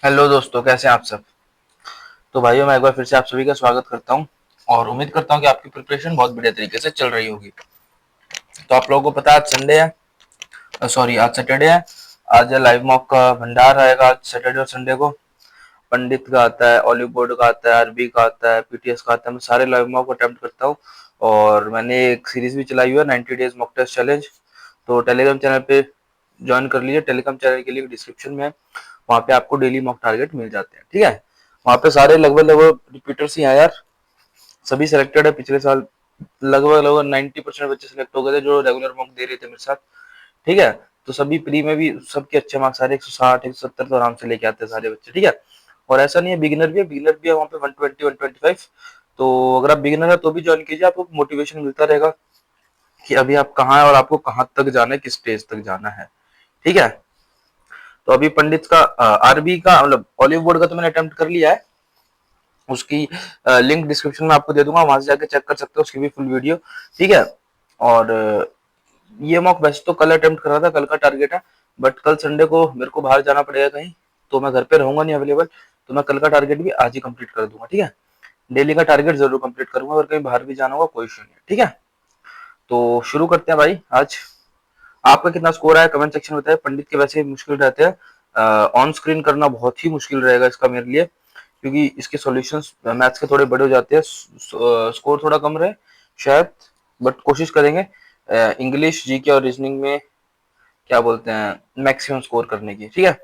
Hello दोस्तों, कैसे हैं आप सब। तो भाइयों, मैं एक बार फिर से आप सभी का स्वागत करता हूं और उम्मीद करता हूं कि आपकी प्रिपरेशन बहुत बढ़िया तरीके से चल रही होगी। तो आप लोगों को पता है आज संडे है, सॉरी आज सैटरडे है। आज लाइव मॉक का भंडार रहेगा आज सैटरडे और संडे को। पंडित का आता है, ऑलिव बोर्ड का आता है, आरबी का आता है, पीटीएस का आता है। मैं सारे लाइव मॉक को अटेम्प्ट करता हूँ और मैंने एक सीरीज भी चलाई हुई है 90 डेज मॉक टेस्ट चैलेंज। तो टेलीग्राम चैनल पे ज्वाइन कर लीजिए। टेलीग्राम चैनल के लिए डिस्क्रिप्शन में है, वहाँ पे आपको डेली मॉक टारगेट मिल जाते हैं। ठीक है, वहाँ पे सारे लगभग लगभग रिपीटर्स ही हैं यार, सभी सिलेक्टेड है। पिछले साल लगभग लगभग 90% बच्चे सिलेक्ट हो गए थे जो रेगुलर मॉक दे रहे थे मेरे साथ। ठीक है, तो सभी प्री में भी सबके अच्छे मार्क्स आ रहे, 160 170 तो आराम से लेके आते हैं सारे बच्चे। ठीक है, और ऐसा नहीं है, बिगिनर भी है वहाँ पे 120 125। तो अगर आप बिगिनर है तो भी ज्वाइन कीजिए, आपको मोटिवेशन मिलता रहेगा कि अभी आप कहाँ है और आपको कहाँ तक जाना है, किस स्टेज तक जाना है। ठीक है, तो अभी पंडित का आरबी का मतलब ऑलिव बोर्ड का तो मैंने अटेम्प्ट कर लिया है। उसकी लिंक डिस्क्रिप्शन में आपको दे दूंगा, वहां से जाके चेक कर सकते हो उसकी भी फुल वीडियो। ठीक है, और ये मॉक वैसे तो कल अटेम्प्ट कर रहा था, कल का टारगेट है। बट कल संडे को मेरे को बाहर जाना पड़ेगा कहीं, तो मैं घर पे रहूंगा नहीं अवेलेबल। तो मैं कल का टारगेट भी आज ही कंप्लीट कर दूंगा। ठीक है, डेली का टारगेट जरूर कंप्लीट करूंगा, अगर कहीं बाहर भी जाना होगा कोई इशू नहीं है। ठीक है, तो शुरू करते हैं भाई। आज आपका कितना स्कोर आया कमेंट सेक्शन में बताइए। पंडित के वैसे ही मुश्किल रहते हैं, ऑन स्क्रीन करना बहुत ही मुश्किल रहेगा इसका मेरे लिए, क्योंकि इसके सॉल्यूशंस मैथ्स के थोड़े बड़े हो जाते हैं। स्कोर थोड़ा कम रहे शायद, बट कोशिश करेंगे इंग्लिश, जीके और रीजनिंग में क्या बोलते हैं मैक्सिमम स्कोर करने की। ठीक है,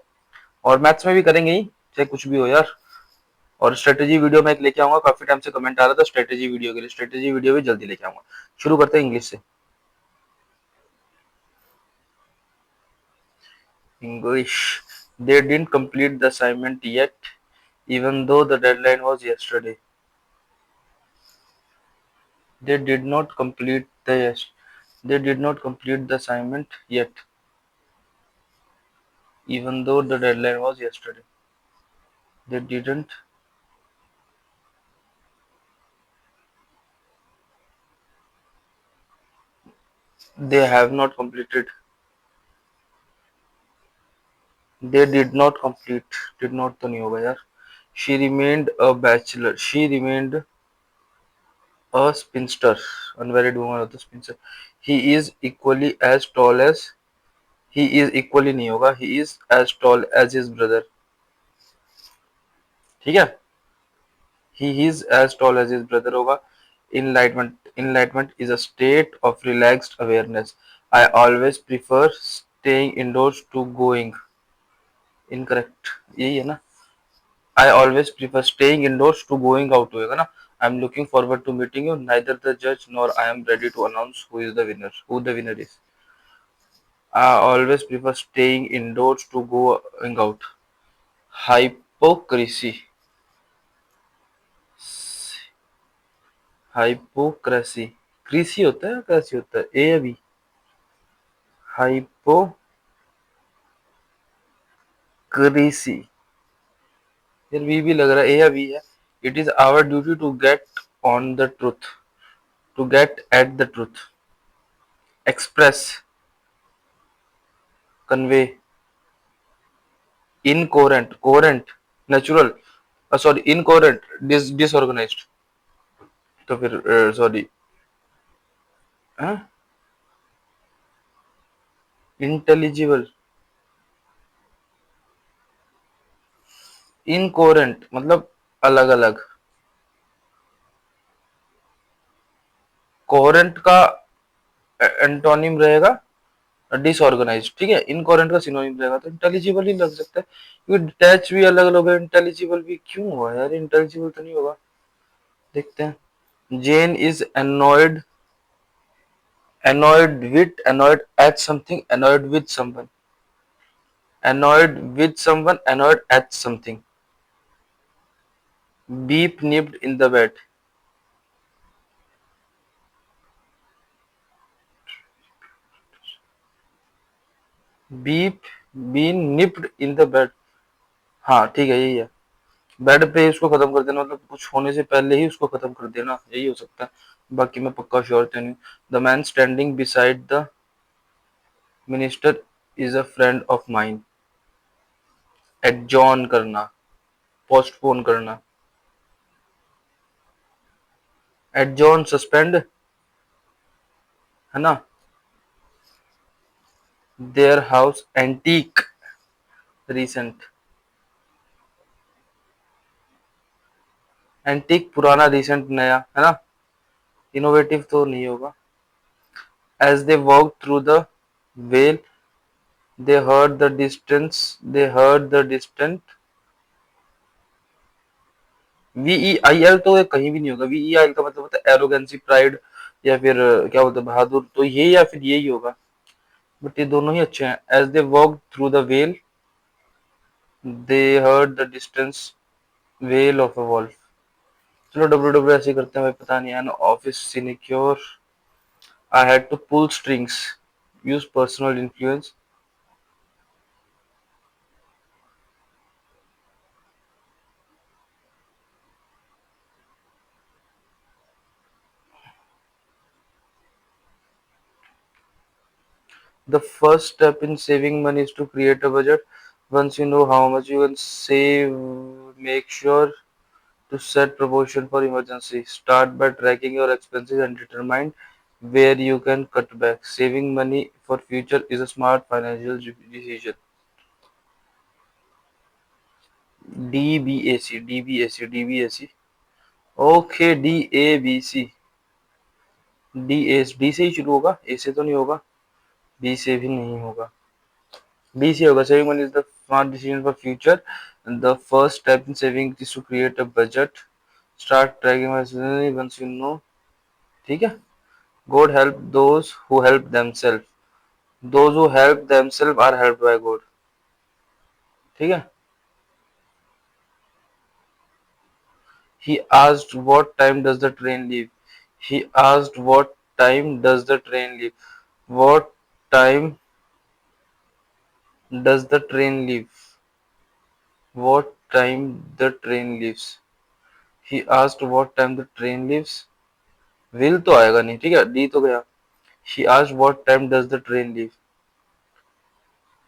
और मैथ्स में भी करेंगे ही, चाहे कुछ भी हो यार। और स्ट्रेटेजी वीडियो मैं एक लेके आऊंगा, काफी टाइम से कमेंट आ रहा था स्ट्रेटेजी वीडियो के लिए, स्ट्रेटेजी वीडियो भी जल्दी लेके आऊंगा। शुरू करते हैं इंग्लिश से। English. They didn't complete the assignment yet, even though the deadline was yesterday. They did not complete the they did not complete the assignment yet, even though the deadline was yesterday. They didn't. They have not completed. They did not complete. Did not तो नहीं होगा यार. She remained a bachelor. She remained a spinster. Unmarried woman of the spinster. He is equally as tall as He is equally नहीं होगा, he is as tall as his brother. ठीक है, he is as tall as his brother होगा। Enlightenment is a state of relaxed awareness. I always prefer staying indoors to going. Incorrect, यही है ना। I always prefer staying indoors to going out होएगा ना। I'm looking forward to meeting you. Neither the judge nor I am ready to announce who the winner is. I always prefer staying indoors to going out. Hypocrisy. Hypocrisy. क्रीसी होता है, कैसी होता है, ए अभी हाइपोक्रेसी। यार भी लग रहा है, ए अभी है। It is our duty to get on the truth, to get at the truth, express, convey, incoherent, coherent, natural, sorry incoherent, disorganised. तो फिर सॉरी, इंटेलिजिबल, इनकोरेंट मतलब अलग अलग। कोरेंट का एंटोनिम रहेगा डिसऑर्गेनाइज। ठीक है, इनकोरेंट का सिनोनिम रहेगा तो इंटेलिजिबल ही लग सकता है, क्योंकि डिटैच भी अलग अलग है, इंटेलिजिबल भी क्यों हुआ यार, इंटेलिजिबल तो नहीं होगा। देखते हैं। जेन is annoyed at something, annoyed with someone, annoyed at something. Beep nipped in the bed. Beep been nipped in the bed. हाँ ठीक है, यही है। बेड पे ही उसको खत्म कर देना, मतलब कुछ होने से पहले ही उसको खत्म कर देना, यही हो सकता है। बाकी मैं पक्का श्योर तो नहीं। The man standing beside the minister is a friend of mine. Adjourn करना, पोस्टपोन करना, एडजॉर्न सस्पेंड, है ना। There house antique, recent, antique पुराना, रिसेंट नया, है ना। इनोवेटिव तो नहीं होगा। As they walk through the veil they heard the distant, VEIL तो ये कहीं भी नहीं होगा। VEIL का मतलब होता है एरोगेंसी, प्राइड, या फिर क्या बोलते हैं, बहादुर, तो ये या फिर यही होगा। बट ये दोनों ही अच्छे हैं। As they walk through the veil they heard the distance veil of a wolf. चलो डब्ल्यू ऐसे करते हैं भाई, पता नहीं। An office sinecure, I had to pull strings, use personal influence. The first step in saving money is to create a budget. Once you know how much you can save, make sure to set proportion for emergency. Start by tracking your expenses and determine where you can cut back. Saving money for future is a smart financial decision. DBAC, DBAC, DBAC. Okay, DABC. D से ही शुरू होगा, ए से तो नहीं होगा, B से भी नहीं होगा, बी से होगा। Saving money is the smart decision for future. The first step in saving is to create a budget. Start tracking once you know. ठीक है। God help those who help themselves. Those who help themselves are helped by God. ठीक है। He asked what time does the train leave. He asked what time does the train leave. What time does the train leave? What time the train leaves? He asked what time the train leaves. Will तो आएगा नहीं, ठीक है, D तो गया। He asked what time does the train leave.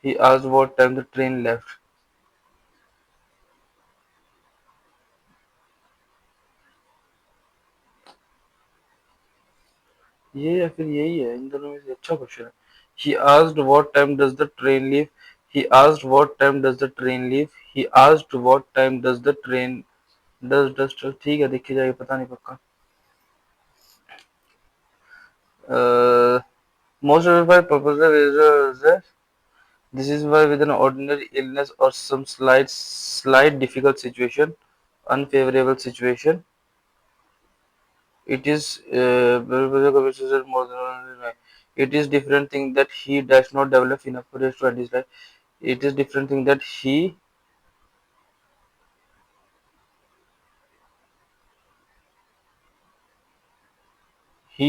He asked what time the train left. ये या फिर यही है, इन दोनों में से अच्छा क्वेश्चन है। He asked what time does the train leave. He asked what time does the train leave. He asked what time does the train ठीक है, देखी जाएगी, पता नहीं पक्का। Most of the purpose is this is why with an ordinary illness or some slight difficult situation, unfavorable situation, it is more than it is different thing that he does not develop enough courage to end his life. It is different thing that he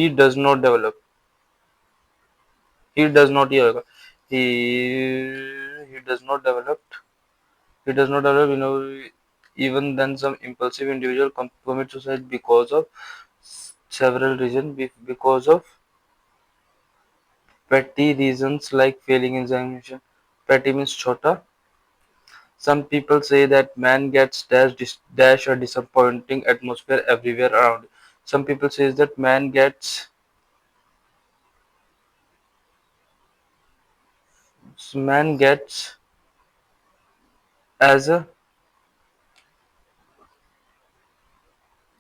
does not develop. He does not he होगा। He does not develop. He does not develop. Even then some impulsive individual commit suicide because of several reasons. Because of petty reasons like failing examination. Petty means छोटा। Some people say that man gets dash a disappointing atmosphere everywhere around. Some people says that man gets as a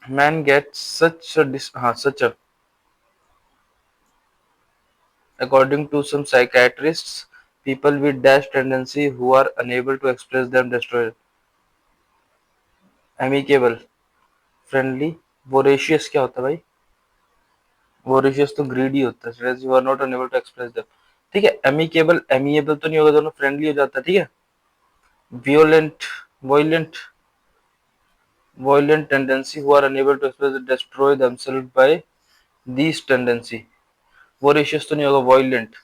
man gets such a, according to some psychiatrists, people with dash tendency who are unable to express them destroy. Amicable, friendly, voracious क्या होता है भाई? voracious तो greedy होता है, whereas you are not unable to express them। ठीक है। amicable, amiable तो नहीं होगा, दोनों friendly हो जाता है, ठीक है। violent, violent, violent tendency who are unable to express destroy themselves by these tendency। voracious तो नहीं होगा, violent,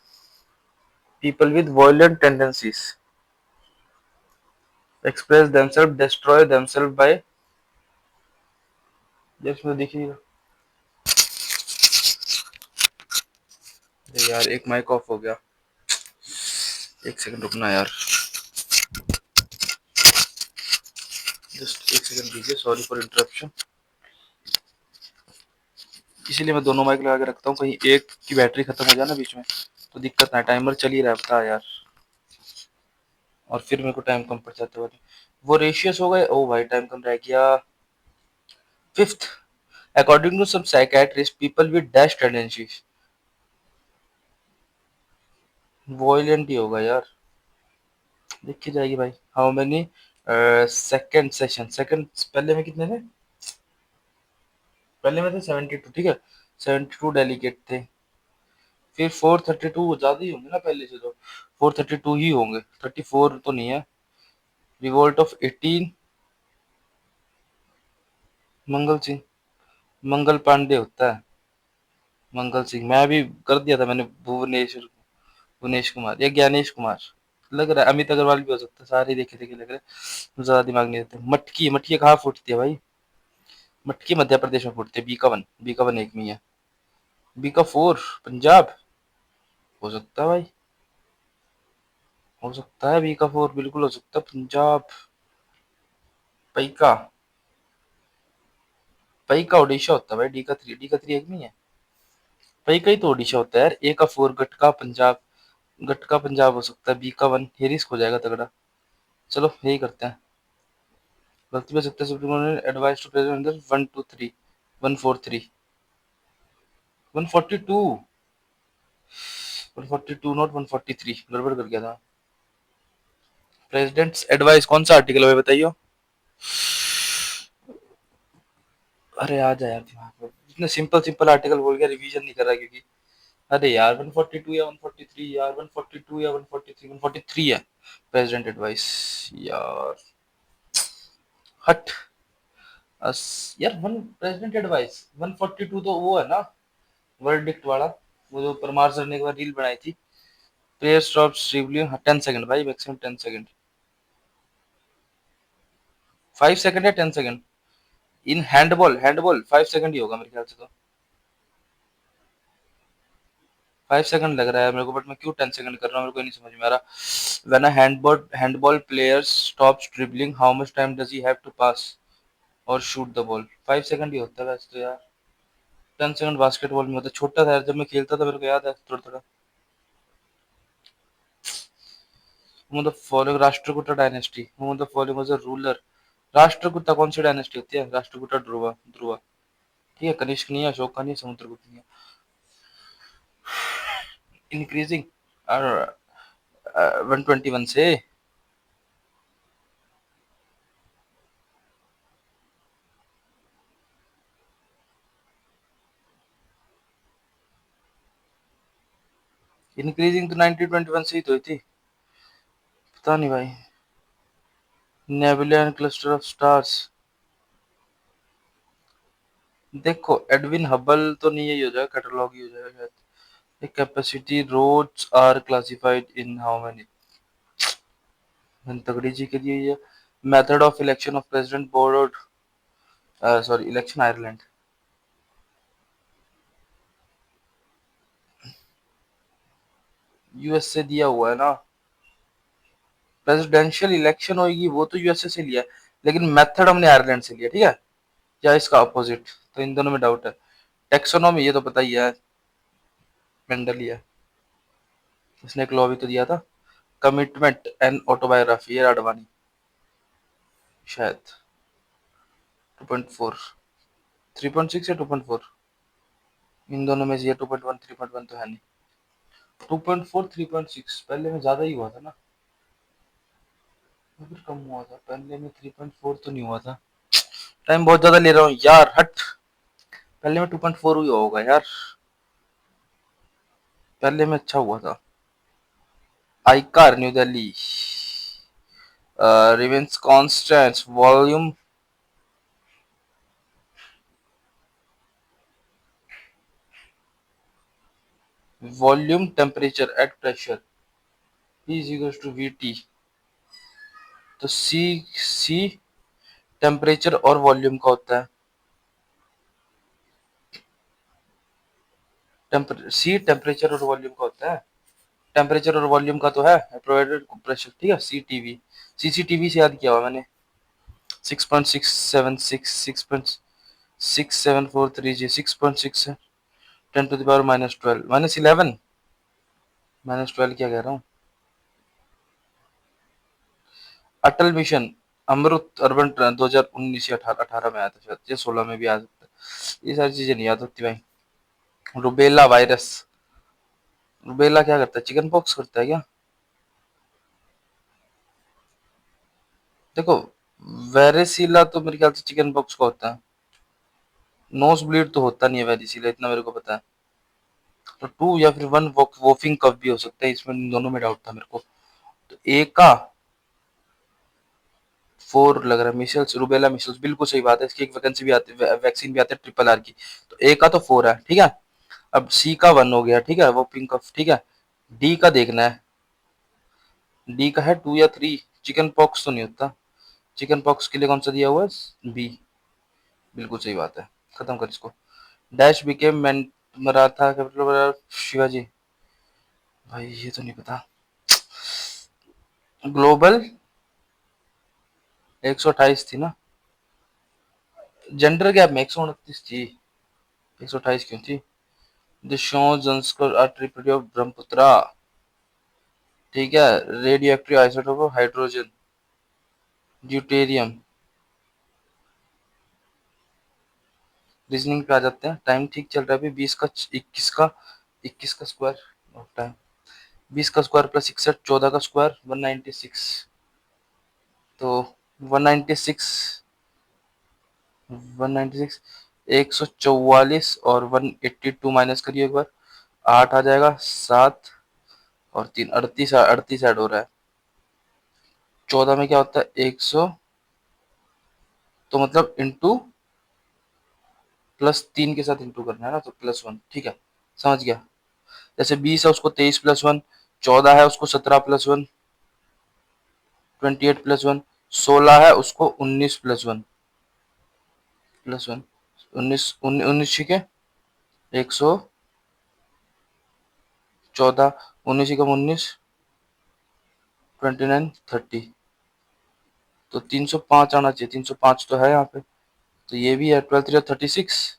people with violent tendencies express themselves destroy themselves by, जिसमें देखिएगा। अरे यार एक माइक ऑफ हो गया, एक सेकंड रुकना यार। जस्ट एक सेकंड दीजिए, सॉरी फॉर इंटरप्शन। इसीलिए मैं दोनों माइक लगा के रखता हूँ, कहीं एक की बैटरी खत्म हो जाए ना बीच में तो दिक्कत ना है। टाइमर चल ही रहा है, बता यार, और फिर मेरे को टाइम कम पड़ जाता है। वो रेशियस हो गए। ओ भाई टाइम कम रह गया। Fifth, according to some psychiatrist people with dash tendencies, violent ही होगा यार, देखी जाएगी भाई। How many second session, second पहले में कितने थे? पहले में थे 72, ठीक है, 72 डेलीगेट थे। फिर 432 ज्यादा ही होंगे ना पहले से, तो 432 ही होंगे, 34 तो नहीं है। रिवोल्ट ऑफ 18, मंगल सिंह, मंगल पांडे होता है, मंगल सिंह। मैं अभी कर दिया था मैंने, भुवनेश्वर, भुवनेश कुमार या ज्ञानेश कुमार लग रहा है। अमित अग्रवाल भी हो सकता है, सारे देखे देखे लग रहे हैं, ज्यादा दिमाग नहीं देते। मटकी, मटकी कहाँ फूटती है भाई? मटकी मध्य प्रदेश में फूटती है। बीकावन, बीकावन एक में है। बीका फोर पंजाब, हो सकता है भाई, हो सकता है बीका फोर, बिल्कुल हो सकता है पंजाब। पैका, पैका उड़ीसा होता है भाई। डी का थ्री, डी का थ्री एक में है। पैका ही तो उड़ीसा होता है यार। ए का फोर गटका पंजाब, गटका पंजाब हो सकता है। बी का वन, ये रिस्क हो जाएगा तगड़ा। चलो यही करते हैं। गलती पे सकते हैं। सुप्रीम कोर्ट ने एडवाइस टू प्रेसिडेंट 123 143 142, 142 नॉट 143, गड़बड़ कर गया था। प्रेसिडेंट्स एडवाइस कौन सा आर्टिकल है बताइए? अरे आ जाए यार दिमाग में, इतने सिंपल सिंपल आर्टिकल बोल के रिवीजन नहीं कर रहा क्योंकि, अरे यार 142 या 143 यार, 142 या 143, 143 है प्रेसिडेंट एडवाइस यार। हट यार, वन प्रेसिडेंट एडवाइस 142 तो वो है ना, वर्डिक्ट वाला, वो जो परमार सर ने एक बार रील बनाई थी। प्रेयर स्टॉप रिव्यू 10 सेकंड भाई, मैक्सिमम 10 सेकंड। 5 सेकंड या 10 सेकंड? इन हैंडबॉल, हैंडबॉल 5 सेकंड ही होगा मेरे ख्याल से तो। 5 सेकंड लग रहा है मेरे को, बट मैं क्यों 10 सेकंड कर रहा हूँ मेरे को नहीं समझ में आ रहा। When a handball player stops dribbling how much time does he have to pass or shoot the ball? 5 second ही होता है वैसे तो यार। 10 सेकंड बास्केटबॉल में होता है। छोटा था यार जब मैं खेलता था, मेरे को याद है थोड़ा थोड़ा। मतलब फॉलोइंग राष्ट्रकूटा डायनेस्टी, मतलब following was a ruler. Rashtrakuta कौन सी डायनेस्टी होती है? राष्ट्रकूटा ध्रुवा, ध्रुवा, ठीक है। कनिष्क नहीं है, अशोक का नहीं है, समुद्रगुप्त नहीं है। इंक्रीजिंग 121 से। इंक्रीजिंग तो 1921 से ही तो हुई थी। पता नहीं भाई। Nebula and cluster of stars, देखो एडविन हबल तो नहीं, यही हो जाएगा, कैटलॉग ही हो जाएगा शायद। Capacity roads are classified in how many, तगड़ी जी के लिए ये। Method of election of president board, sorry election Ireland. US से दिया हुआ है ना, प्रेसिडेंशियल इलेक्शन होगी वो तो यूएसए से लिया है, लेकिन मेथड हमने आयरलैंड से लिया, ठीक है, या इसका अपोजिट, तो इन दोनों में डाउट है। टेक्सोनॉमी ये तो पता ही है, मेंडल ही है, इसने एक लॉ भी तो दिया था। कमिटमेंट एंड ऑटोबायोग्राफी, ये अडवाणी शायद। 2.4, 3.6 या 2.4, इन दोनों में से ये 2.1 3.1 तो है नहीं। 2.4 3.6 पहले में ज्यादा ही हुआ था ना, या फिर कम हुआ था पहले में? 3.4 तो नहीं हुआ था। टाइम बहुत ज्यादा ले रहा हूँ यार, हट। पहले में 2.4 हुआ होगा यार, पहले में अच्छा हुआ था। आईकार new Delhi remains constant, volume temperature at pressure P is equals to VT। तो सी टेम्परेचर और वॉल्यूम का होता है। सी टेम्परेचर और वॉल्यूम का होता है। टेम्परेचर और वॉल्यूम का तो है प्रोवाइडेड प्रेशर, ठीक है। सीटीवी, सीसीटीवी से याद किया हुआ मैंने। 6.676 6.6743 6.6 10⁻-12 -11 -12 क्या कह रहा हूँ। अटल मिशन अमृत अर्बन 2019 या 18 में आया था शायद, या 16 में भी आ सकता है। ये सारी चीजें नहीं याद होती भाई। रुबेला वायरस, रुबेला क्या करता है, चिकन पॉक्स करता है क्या? देखो, वेरेसीला तो मेरे ख्याल से चिकन पॉक्स का होता है। नोज ब्लीड तो होता नहीं है वेरेसीला, इतना मेरे को पता है। तो 2 या फिर 1 वोफिंग कफ भी हो सकता है, इसमें इन दोनों में डाउट था मेरे को। तो ए का 4 लग रहा है। मिशल्स, रुबेला मिशल्स, बिल्कुल सही बात है। इसकी एक वैकेंसी भी आती है, वैक्सीन भी आती है RRR की। तो ए का तो 4 है, ठीक है। अब सी का 1 हो गया, ठीक है, वो पिंक कफ, ठीक है। डी का देखना है, डी का है 2 या 3। चिकन पॉक्स तो नहीं होता। चिकन पॉक्स के लिए कौन सा दिया हुआ है, बी। बिल्कुल सही बात है। खत्म कर इसको। Dash became Maratha capital Shivaji. भाई ये तो नहीं पता। ग्लोबल 128 थी ना, जेंडर गैप में 129 थी, 128 क्यों थी। The show Zanskar tribute of Brahmaputra, ठीक है। Radioactive isotope of hydrogen, deuterium. Reasoning पे आ जाते हैं। टाइम ठीक चल रहा है अभी, 21 का स्क्वायर टाइम, 20 का स्क्वायर प्लस 61, 14 का स्क्वायर 196। तो 196, 196, 144 और 182 माइनस करिए एक बार, 8 आ जाएगा, 7 और 3 38, 38 ऐड हो रहा है। 14 में क्या होता है, 100, तो मतलब इंटू +3 के साथ इंटू करना है ना, तो +1, ठीक है, समझ गया। जैसे 20 है उसको 23 + 1, 14 है उसको 17 + 1, 28 + 1, 16 है उसको 19 + 1, 19, 19 ठीक है। 114, 19 कम 19, 29, 30। तो 305 आना चाहिए, 305 तो है यहाँ पे। तो ये भी है, 12 3 36,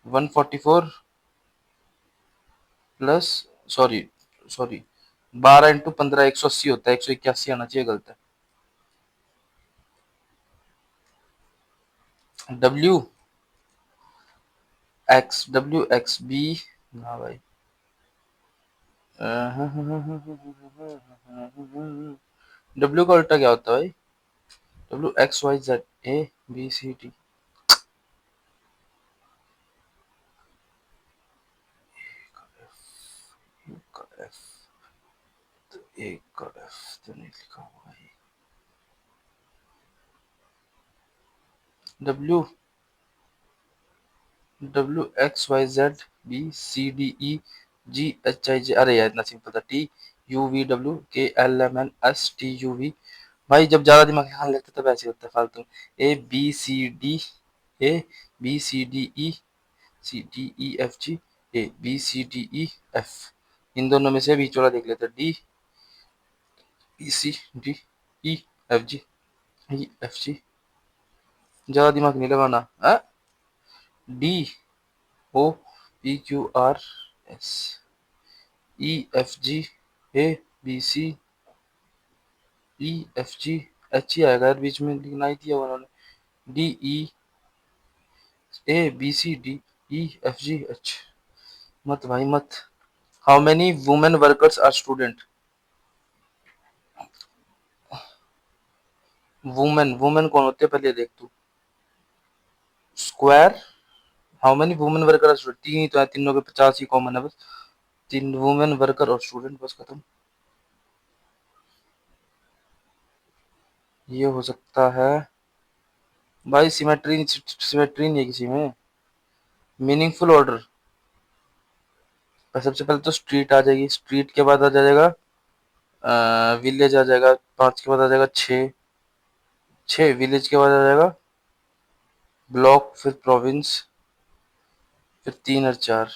144 प्लस, सॉरी सॉरी, 12 × 15 180 होता है, 181 आना चाहिए, गलत है। WX ना भाई। डब्ल्यू का उल्टा क्या होता है भाई, WXYZ ABCD। एक का एफ तो नहीं लिखा हुआ है। WXYZ BCDEGHIJ, अरे यार इतना सिंपल था। TUVWKLMNSTUV। भाई जब ज्यादा दिमाग लगा लेते तब ऐसे होता है फालतू। ABCDABCDECDEFG ABCDEF, इन दोनों में से बीच वाला देख लेते, DECDEFG। ज्यादा दिमाग नहीं लगाना है। DOPQRS EFGABCEFG ही आएगा यार, बीच में लिखना ही दिया उन्होंने। DEABCDEFGH। मत भाई मत। How many women workers are student. Women, women कौन होते हैं पहले देख तू। Square, how many women worker are student, 3 ही तो है, तीनों के 50 ही कॉमन है बस। 3 वुमेन वर्कर और स्टूडेंट, बस खत्म। ये हो सकता है भाई, सिमेट्री, सिमेट्री नहीं है किसी में। मीनिंगफुल ऑर्डर, सबसे पहले तो स्ट्रीट आ जाएगी, स्ट्रीट के बाद आ जाएगा विलेज आ जाएगा, 5 के बाद आ जाएगा 6, 6 विलेज के बाद आ जाएगा ब्लॉक, फिर प्रोविंस, फिर 3 और 4,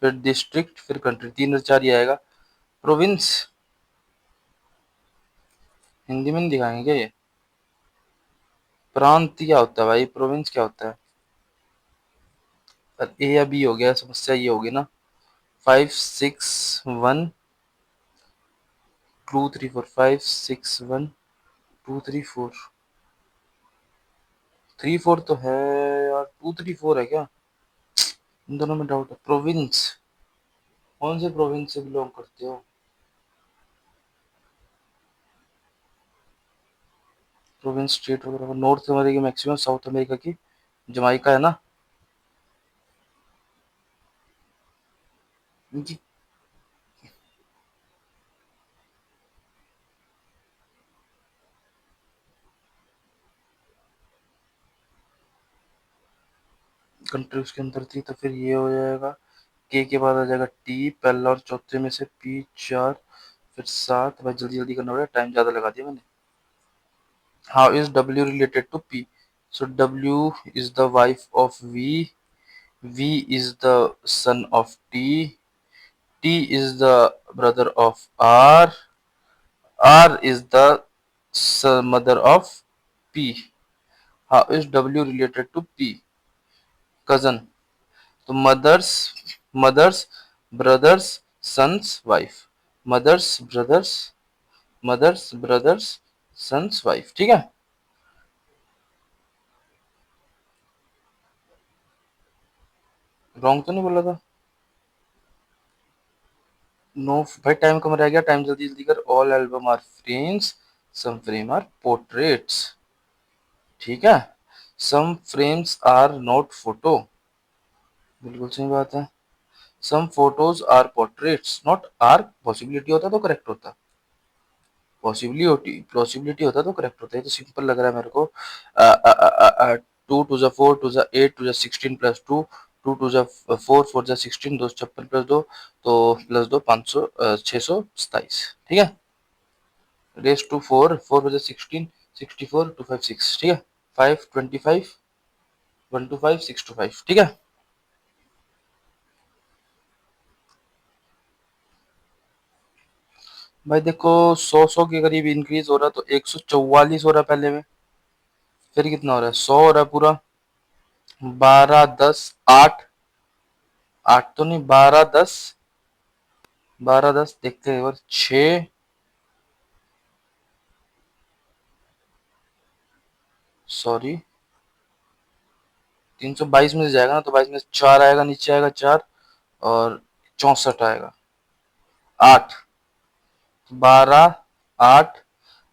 फिर डिस्ट्रिक्ट, फिर कंट्री। 3 और 4 ही आएगा। प्रोविंस हिंदी में नहीं दिखाएंगे क्या ये। प्रांत क्या होता है भाई, प्रोविंस क्या होता है? ए या बी हो गया, समस्या ये होगी ना। 5 6 1 2 3 4, 5 6 1 2 3 4, 3 4 तो है यार, 2 3 4 है क्या? इन दोनों में डाउट है। प्रोविंस, कौन से प्रोविंस से बिलोंग करते हो? प्रोविंस स्टेट वगैरह, नॉर्थ अमेरिका की मैक्सिमम, साउथ अमेरिका की जमाइका है ना। इनकी कंट्री उसके अंदर थी, तो फिर ये हो जाएगा। के बाद आ जाएगा टी, पहला और चौथे में से पी 4, फिर 7। भाई जल्दी जल्दी करना पड़ेगा, टाइम ज्यादा लगा दिया मैंने। How is W related to P? So W is the wife of V, V is the son of T, T is the brother of R, R is the mother of P. How is W related to P? Cousin, तो mother's, mother's brother's son's wife, mother's brother's, mother's brother's son's wife, ठीक है। Wrong तो नहीं बोला था? No भाई, time कम रह गया, टाइम जल्दी जल्दी कर। All album are frames, some frame are portraits, ठीक है। Some frames are not photo, बिल्कुल सही बात है। Some photos are portraits, not are, possibility होता तो करेक्ट होता, पॉसिबिलिटी होता तो करेक्ट होता है। तो सिंपल लग रहा है मेरे को। 2 2 4 2 8 2 16 +2, 2 2 4 4 16, 256 +2, तो +2 500, 627, ठीक है। रेस टू 4, 4 16, 64 256, ठीक है। 5 25 125 625, ठीक है। भाई देखो, 100 के करीब इंक्रीज हो रहा है, तो 144 हो रहा है पहले में। फिर कितना हो रहा है? 100 हो रहा है पूरा। 12 10 8, 8 तो नहीं, 12 10, 12 10 देखते हैं एक बार, 6, सॉरी, 322 में से जाएगा ना, तो 22 में से 4 आएगा, नीचे आएगा 4, और 64 आएगा। 8, 12 8,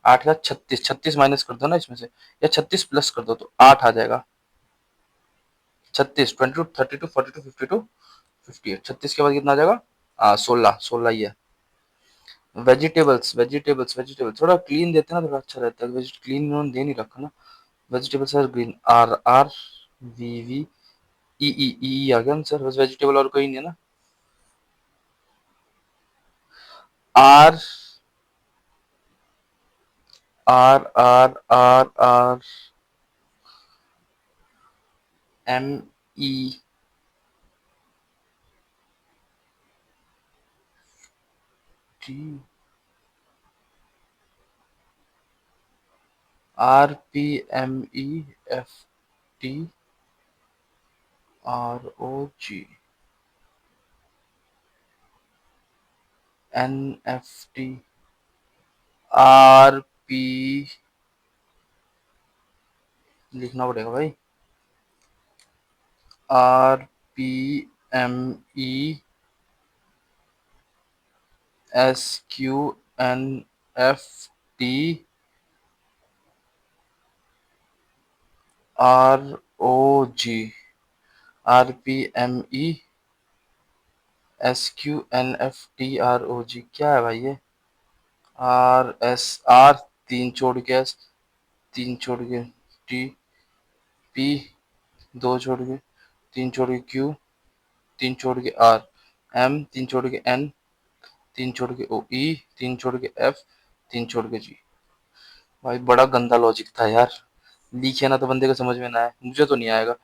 8 का 36, 36 माइनस कर दो ना इसमें से, या 36 प्लस कर दो, तो 8 आ जाएगा। 36, 22 32 42 52 58, 36 के बाद कितना आ जाएगा? 16, 16 ही है। वेजिटेबल्स वेजिटेबल्स वेजिटेबल्स थोड़ा क्लीन देते ना, थोड़ा अच्छा रहता है। क्लीन इन्होंने दे नहीं रखा ना। Vegetables are green, R R V V E E E आ गया ना सर, बस वेजिटेबल और कोई नहीं है ना। R R R R R M E T, R P M E F T R O G N F T R P, लिखना पड़ेगा भाई। R P M E S Q N F T R O G, R P M E S Q N F T R O G, क्या है भाई ये? R S R, तीन छोड़ के एस, तीन छोड़ के टी, पी, दो छोड़ के, तीन छोड़ के क्यू, तीन छोड़ के आर, एम, तीन छोड़ के एन, तीन छोड़ के ओ ई, तीन छोड़ के एफ, तीन छोड़ के जी। भाई बड़ा गंदा लॉजिक था यार, लिखे ना तो बंदे को समझ में ना आए, मुझे तो नहीं आएगा।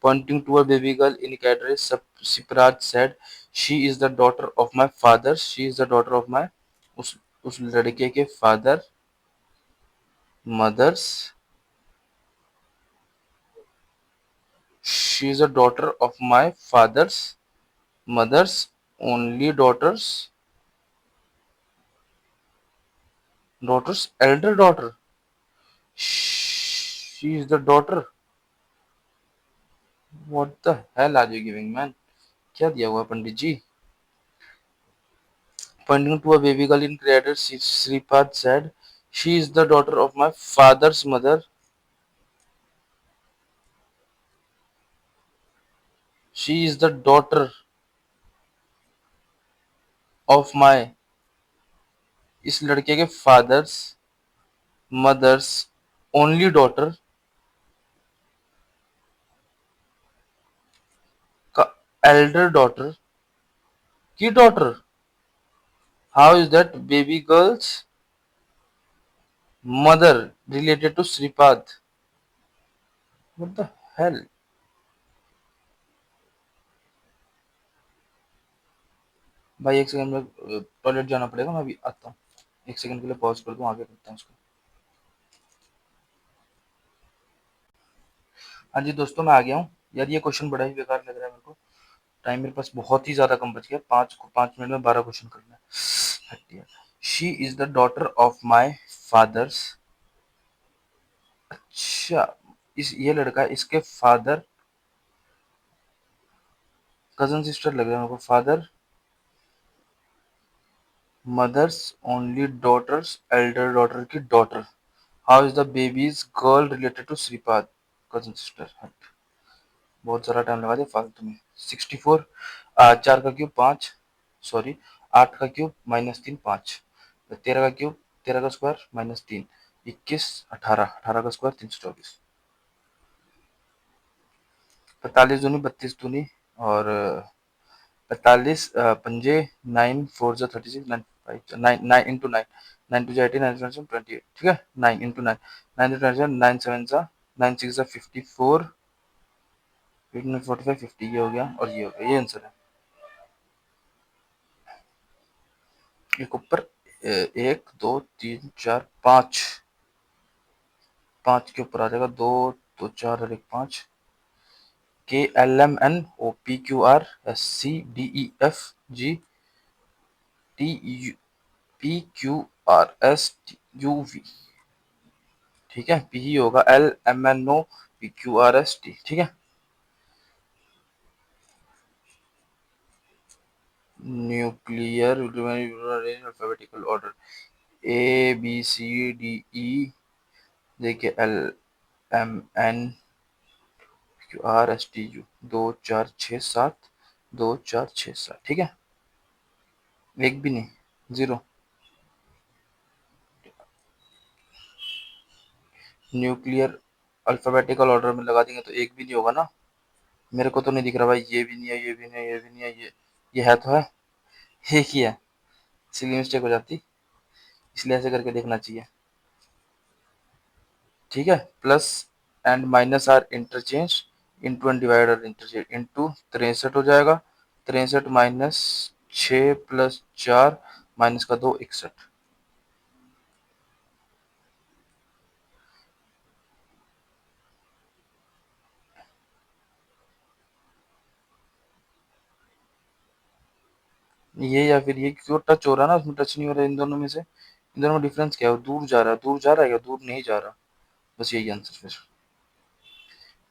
Pointing to a baby girl in carriage, सिपराज said, she is the daughter of my father, she is the daughter of my, उस लड़के के father, mother's she is a daughter of my father's mother's only daughter's elder daughter. She is the daughter. What the hell are you giving man? क्या दिया हुआ पंडित जी? Pointing to a baby girl in creator, Sripad said, "She is the daughter of my father's mother. She is the daughter of my इस लड़के के fathers mother's only daughter का elder daughter की daughter. How is that baby girl's mother related to Shripad? What the hell? भाई एक second में toilet जाना पड़ेगा, मैं अभी आता हूँ. एक सेकंड के लिए पॉज कर दूं, आगे करता हूँ इसको. हाँ जी दोस्तों, मैं आ गया हूँ. यार ये क्वेश्चन बड़ा ही बेकार लग रहा है मेरे को. टाइम मेरे पास बहुत ही ज्यादा कम बच गया. 5 मिनट में 12 क्वेश्चन करना है. She is the daughter of my fathers. अच्छा, इस ये लड़का इसके फादर कजन सिस्टर लग रहा है मेरे को. Father mother's only daughter's elder daughter की daughter. How is the baby's girl related to Shripad? Cousin sister. बहुत सारा टाइम लगा दिया फालतू में. 64. 4 का क्यूब 5. सॉरी, 8 का क्यूब -3 5. 13 का क्यूब 13 का स्क्वायर -3 21 18. 18 का स्क्वायर 324. 45 दूनी 32 दूनी और 45 पंजे 9 4 36 9 5 9 9 इंटू 9 9 टू 18 9 28. ठीक है. 9 इंटू 9 9 9 7 9 6 54 45 50. ये हो गया और ये हो गया. ये आंसर है. एक ऊपर 1 2 3 4 5. 5 के ऊपर आ जाएगा 2 2 4 और 1 5. KLMNOPQRSTUPQRSTUV. ठीक है. पी ही होगा. LMNOPQRST. ठीक है. Nuclear alphabetical order ABCDE. देखिए LMNQRSTU 2 4 6 7 2 4 6 7. ठीक है. एक भी नहीं. 0. न्यूक्लियर अल्फाबेटिकल ऑर्डर में लगा देंगे तो एक भी नहीं होगा ना. मेरे को तो नहीं दिख रहा भाई. ये भी नहीं है, ये भी नहीं है, ये भी नहीं है. ये है तो है. एक ही है. इसलिए मिस्टेक हो जाती. इसलिए ऐसे करके देखना चाहिए. ठीक है. Plus and minus are interchange. Into and divider interchange. Into 63 हो जाएगा. 63 -6 + 4 -2 61. ये या फिर ये क्यों टच हो रहा है ना, उसमें टच नहीं हो रहा है. इन दोनों में से इन दोनों में डिफरेंस क्या है? दूर जा रहा है. दूर जा रहा है या दूर नहीं जा रहा? बस यही आंसर फिर.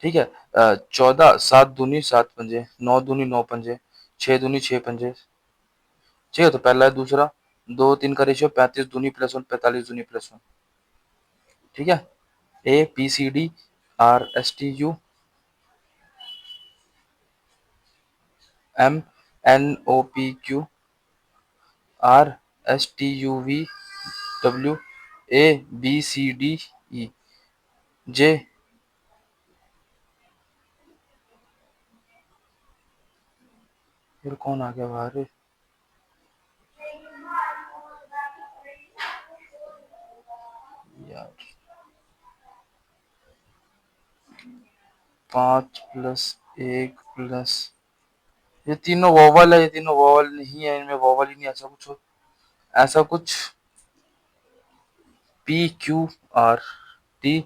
ठीक है. 14 7 दूनी 7 पंजे 9 दूनी 9 पंजे 6 दूनी 6 पंजे. ठीक है. तो पहला है. दूसरा 2 3 का रेशियो 35 दूनी +1 45 दूनी +1. ठीक है. ABCDRSTU MNOPQRSTUVW ABCDEJ. फिर कौन आ गया बाहर? यार 5 + 1 प्लस. ये तीनों वोवल है. ये तीनों वोवल नहीं है. इनमें वोवल ही नहीं. ऐसा कुछ PQRT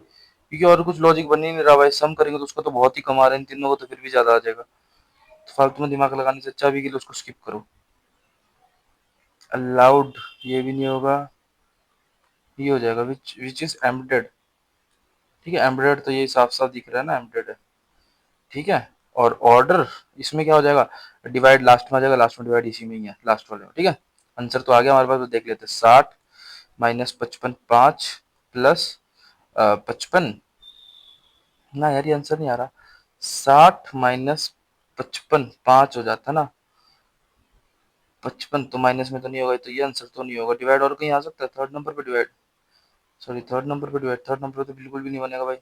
क्योंकि और कुछ लॉजिक बन ही नहीं रहा भाई। सम करेंगे तो उसको तो बहुत ही कम आ रहा है, इन तीनों को तो फिर भी ज्यादा आ जाएगा। तो फालतू में दिमाग लगाने से अच्छा भी के लिए उसको स्किप करो। अलाउड ये भी नहीं होगा, ये हो जाएगा विच विच इज एम्बेडेड। ठीक है, एम्बेडेड तो ये साफ साफ दिख रहा है ना, एम्बेडेड है। ठीक है, और ऑर्डर इसमें क्या हो जाएगा, डिवाइड लास्ट में आ जाएगा, लास्ट में डिवाइड इसी में ही है, लास्ट वाले में। ठीक है, आंसर तो आ गया हमारे पास, तो देख लेते हैं। 60 माइनस 55 5 प्लस 55 ना यार, ये आंसर नहीं आ रहा। 60 माइनस 55 5 हो जाता ना, 55 तो माइनस में तो नहीं होगा, तो ये आंसर तो नहीं होगा। डिवाइड और कहीं आ सकता है, थर्ड नंबर पे डिवाइड, सॉरी थर्ड नंबर पे डिवाइड, थर्ड नंबर पे तो बिल्कुल भी नहीं बनेगा भाई।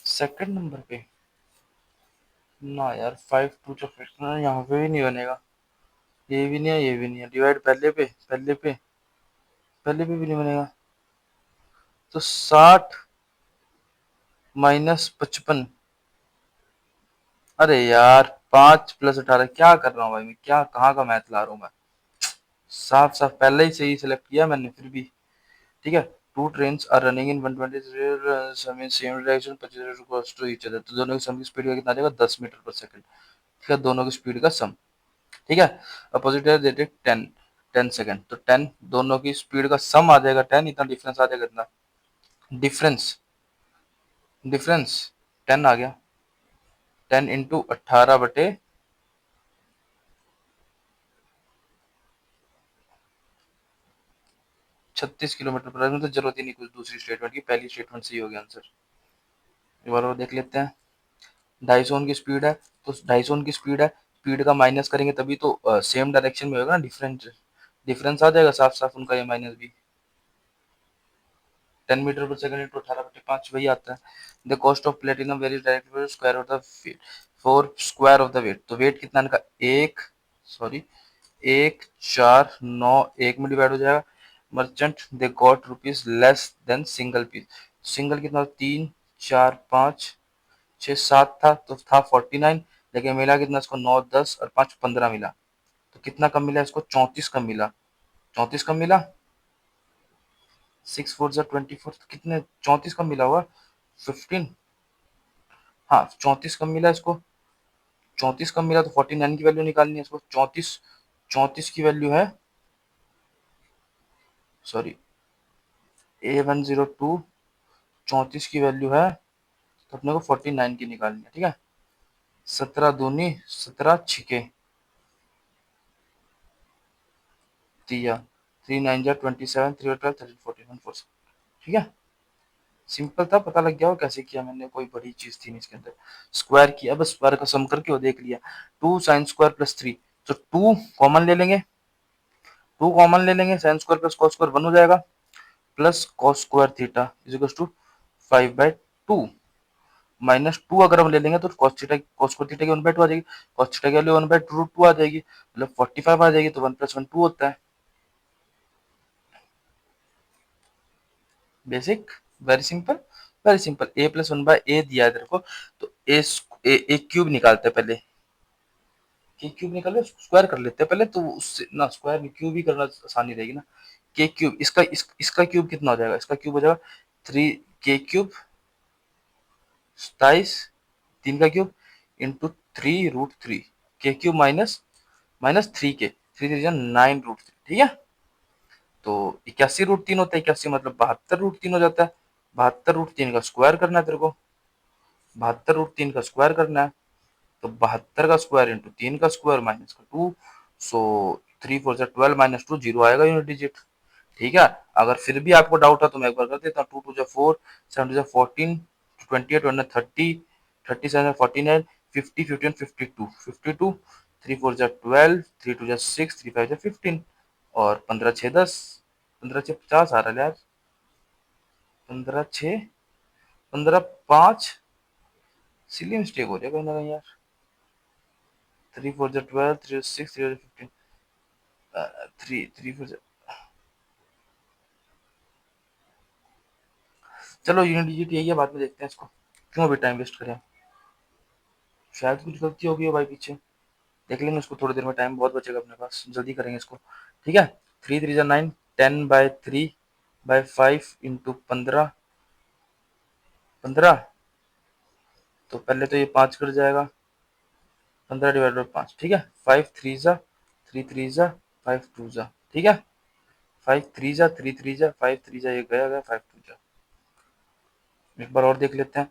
सेकंड नंबर पे ना यार, 5 2 जो फ्रैक्शन यहाँ पे भी नहीं बनेगा। ये भी नहीं है, ये भी नहीं है। डिवाइड पहले पे, पहले पे भी नहीं बनेगा। तो 60 माइनस 55, अरे यार 5 प्लस 18, क्या कर रहा हूँ भाई मैं, क्या कहाँ का मैथ ला रहा हूँ मैं। साफ साफ पहले ही सही सिलेक्ट किया मैंने फिर भी। ठीक है, two trains are running in 120 same direction 25 close to each other, तो दोनों की सम की स्पीड का कितना आ जाएगा, 10 मीटर पर सेकंड। ठीक है, दोनों की स्पीड का सम। ठीक है, अपोजिट है देते 10 10 सेकंड, तो 10 दोनों की स्पीड का सम आ जाएगा 10, इतना डिफरेंस आ जाएगा, इतना डिफरेंस, डिफरेंस 10 आ गया। 10 इंटू 18 बटे 36 किलोमीटर पर आवर, तो जरूरत ही नहीं कुछ दूसरी स्टेटमेंट की, पहली स्टेटमेंट से ही हो गया आंसर। एक बार और देख लेते हैं। 250 की स्पीड है, तो 250 की स्पीड है, स्पीड का माइनस करेंगे तभी तो सेम डायरेक्शन में होगा ना, डिफरेंट डिफरेंस आ जाएगा साफ साफ उनका, ये माइनस भी। 10 मीटर पर सेकंड इंटू 18/5 वही आता है। The cost of platinum varies directly square of the weight, four square of the weight, तो वेट कितना इनका, एक, सॉरी 1491 में डिवाइड हो जाएगा। Merchant they got rupees less than single piece, single कितना, 3 4 5 6 7 था, तो था 49, लेकिन मिला कितना इसको, 9 10 और 5 15 मिला। तो कितना कम मिला इसको, 34 कम मिला, 34 कम मिला। 6 4 जा 24, तो कितने 34 कम मिला हुआ, 15, हाँ 34 कम मिला इसको। 34 कम मिला तो 49 की वैल्यू निकालनी है इसको। 34, 34 की वैल्यू है, सॉरी A102, 34 की वैल्यू है, तो अपने को 49 की निकालनी है। ठीक है, 17 दूनी 17 छिके दिया, 3 9 जा 27, 3 12 13 14 1 4। ठीक है, सिंपल था, पता लग गया हो कैसे किया मैंने, कोई बड़ी चीज थी नहीं इसके अंदर। स्क्वायर किया, बस स्क्वायर का सम करके वो देख लिया। 2 sin² + 3, तो 2 कॉमन ले लेंगे, 2 कॉमन ले लेंगे, sin² + cos² 1 हो जाएगा, plus cos² theta is equal to 5/2, -2 अगर हम ले लेंगे तो cos² थीटा की 1/2 आ जाएगी, cos थीटा की वैल्यू 1/√2 आ जाएगी, मतलब 45 आ जाएगी, तो 1 + 1 2 होता है। Basic, very simple, very simple. a+1/a दिया है तेरे को, तो ए क्यूब निकालते हैं पहले, के क्यूब निकाल स्क्वायर कर लेते हैं पहले, तो उससे ना स्क्वायर क्यूब ही करना आसानी रहेगी ना। के क्यूब, इसका क्यूब कितना हो जाएगा, इसका क्यूब हो जाएगा 3 के क्यूब 27, 3 का क्यूब इंटू 3√3, के क्यूब माइनस माइनस 3 के, 3 3 9√3। ठीक है, तो 81√3 होता है, 81 मतलब 72√3 हो जाता है। 72√3 का स्क्वायर करना है तेरे को, 72√3 का स्क्वायर करना है, तो 72 का स्क्वायर इंटू 3 का स्क्वायर माइनस का 2, सो 3 4 जा 12 -2 जीरो आएगा यूनिट डिजिट। ठीक है, अगर फिर भी आपको डाउट है तो मैं एक बार कर देता हूँ। 2 2 जा 4, 7 2 जा 14, 28 1 30, 37 49, 50 51 52, 52, 3 4 जा 12, 3 2 जा 6, 3 5 जा 15, और 15 6 10, 15 6 50 आ रहा है यार, 15 6 15 5, सिली मिस्टेक हो रही है कहीं ना कहीं यार। 3 4 जा 12, 3 6, 3 15, 3 4 चलो यूनिट डिजिट यही है, बाद में देखते हैं इसको, क्यों अभी टाइम वेस्ट करें। शायद कुछ गलती होगी हो भाई पीछे, देख लेंगे उसको थोड़ी देर में, टाइम बहुत बचेगा अपने पास, जल्दी करेंगे इसको। ठीक है, 3 3 जा 9, 10/3/5 इंटू 15, 15, तो पहले तो ये 5 कट जाएगा, 15 डिवाइड बाई 5, ठीक है। 5 3 जा 3 3 जा 5 2 जा, ठीक है। 5 3 जा 3 3 जा 5 3 जा, ये गया गया 5 2 जा। एक बार और देख लेते हैं।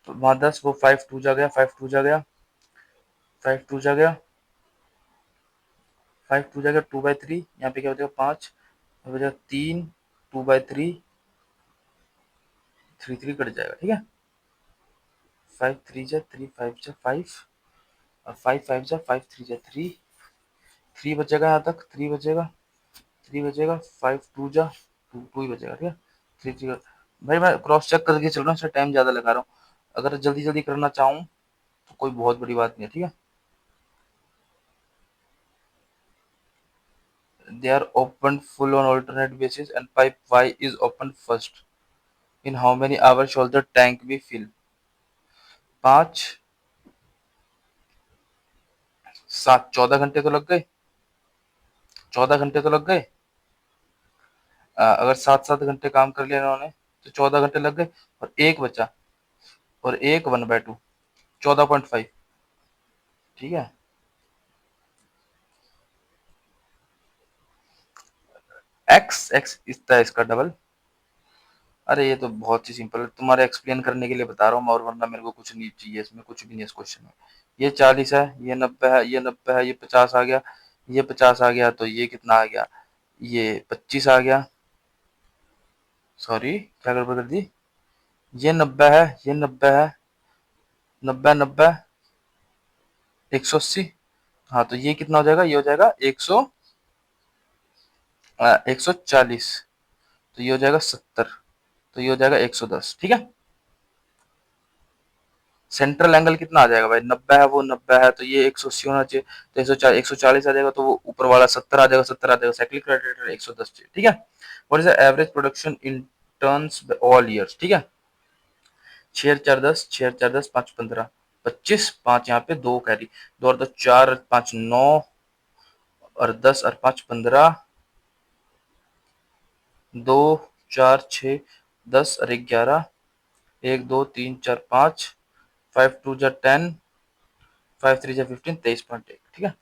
तो वहाँ 10, वो 5 2 जा गया, 5 2 जा गया, 5 2 जा गया, 5 2 जा गया, 2/3, यहाँ पे क्या हो जाएगा 5, हो जाएगा 3, 2/3, 3 3 कट जाएगा, ठीक है। 5 3 जा 3 5 जा 5, और 5 5 जा 5 3 जा 3, 3 बचेगा, यहाँ तक 3 बचेगा, 3 बचेगा, 5 2 जा 2 2 ही बचेगा, ठीक है। 3 3 भाई मैं क्रॉस चेक करके चल रहा हूँ, टाइम ज़्यादा लगा रहा हूँ। अगर जल्दी जल्दी करना चाहूँ तो कोई बहुत बड़ी बात नहीं है, ठीक है। They are opened full on alternate basis and pipe Y is opened first. In how many hours shall the tank be filled? 5 7 14 घंटे तो लग गए, 14 घंटे तो लग गए। अगर 7 7 घंटे काम कर लिया इन्होंने तो 14 घंटे लग गए, और एक बचा, और एक 1/2, 14.5, ठीक है। एक्स एक्स इतना इसका डबल। अरे ये तो बहुत ही सिंपल है, तुम्हारे एक्सप्लेन करने के लिए बता रहा हूँ मैं, और वरना मेरे को कुछ नहीं चाहिए इसमें, कुछ भी नहीं है इस क्वेश्चन में। ये 40 है, ये 90 है, ये 90 है, ये 50 आ गया, ये 50 आ गया, तो ये कितना आ गया, ये 25 आ गया। सॉरी, क्या गड़बड़ कर दी, ये 90 है, ये 90 है, 90 90, 180। हाँ, तो ये कितना हो जाएगा, ये हो जाएगा 140, तो ये हो जाएगा 70, तो ये हो जाएगा 110, ठीक है। सेंट्रल एंगल कितना आ जाएगा भाई, 90 है, वो 90 है, तो ये 180 होना चाहिए, तो 140 आ जाएगा, तो वो ऊपर वाला 70 आ जाएगा, 70 आ जाएगा, साइक्लिक रेडिएटर 110 चाहिए, ठीक है। What is the average production in turns all years, ठीक है। 6 4 10, 6 4 10, 5 15, 25, 5 यहाँ पे 2 कैरी, 2 और 2 4, 5 9, और 10 और 5 15, 2 4 6 10 और 11, 1 2 3 4 5, 5 2 जा 10, 5 3 जा 15, 23.1, ठीक है।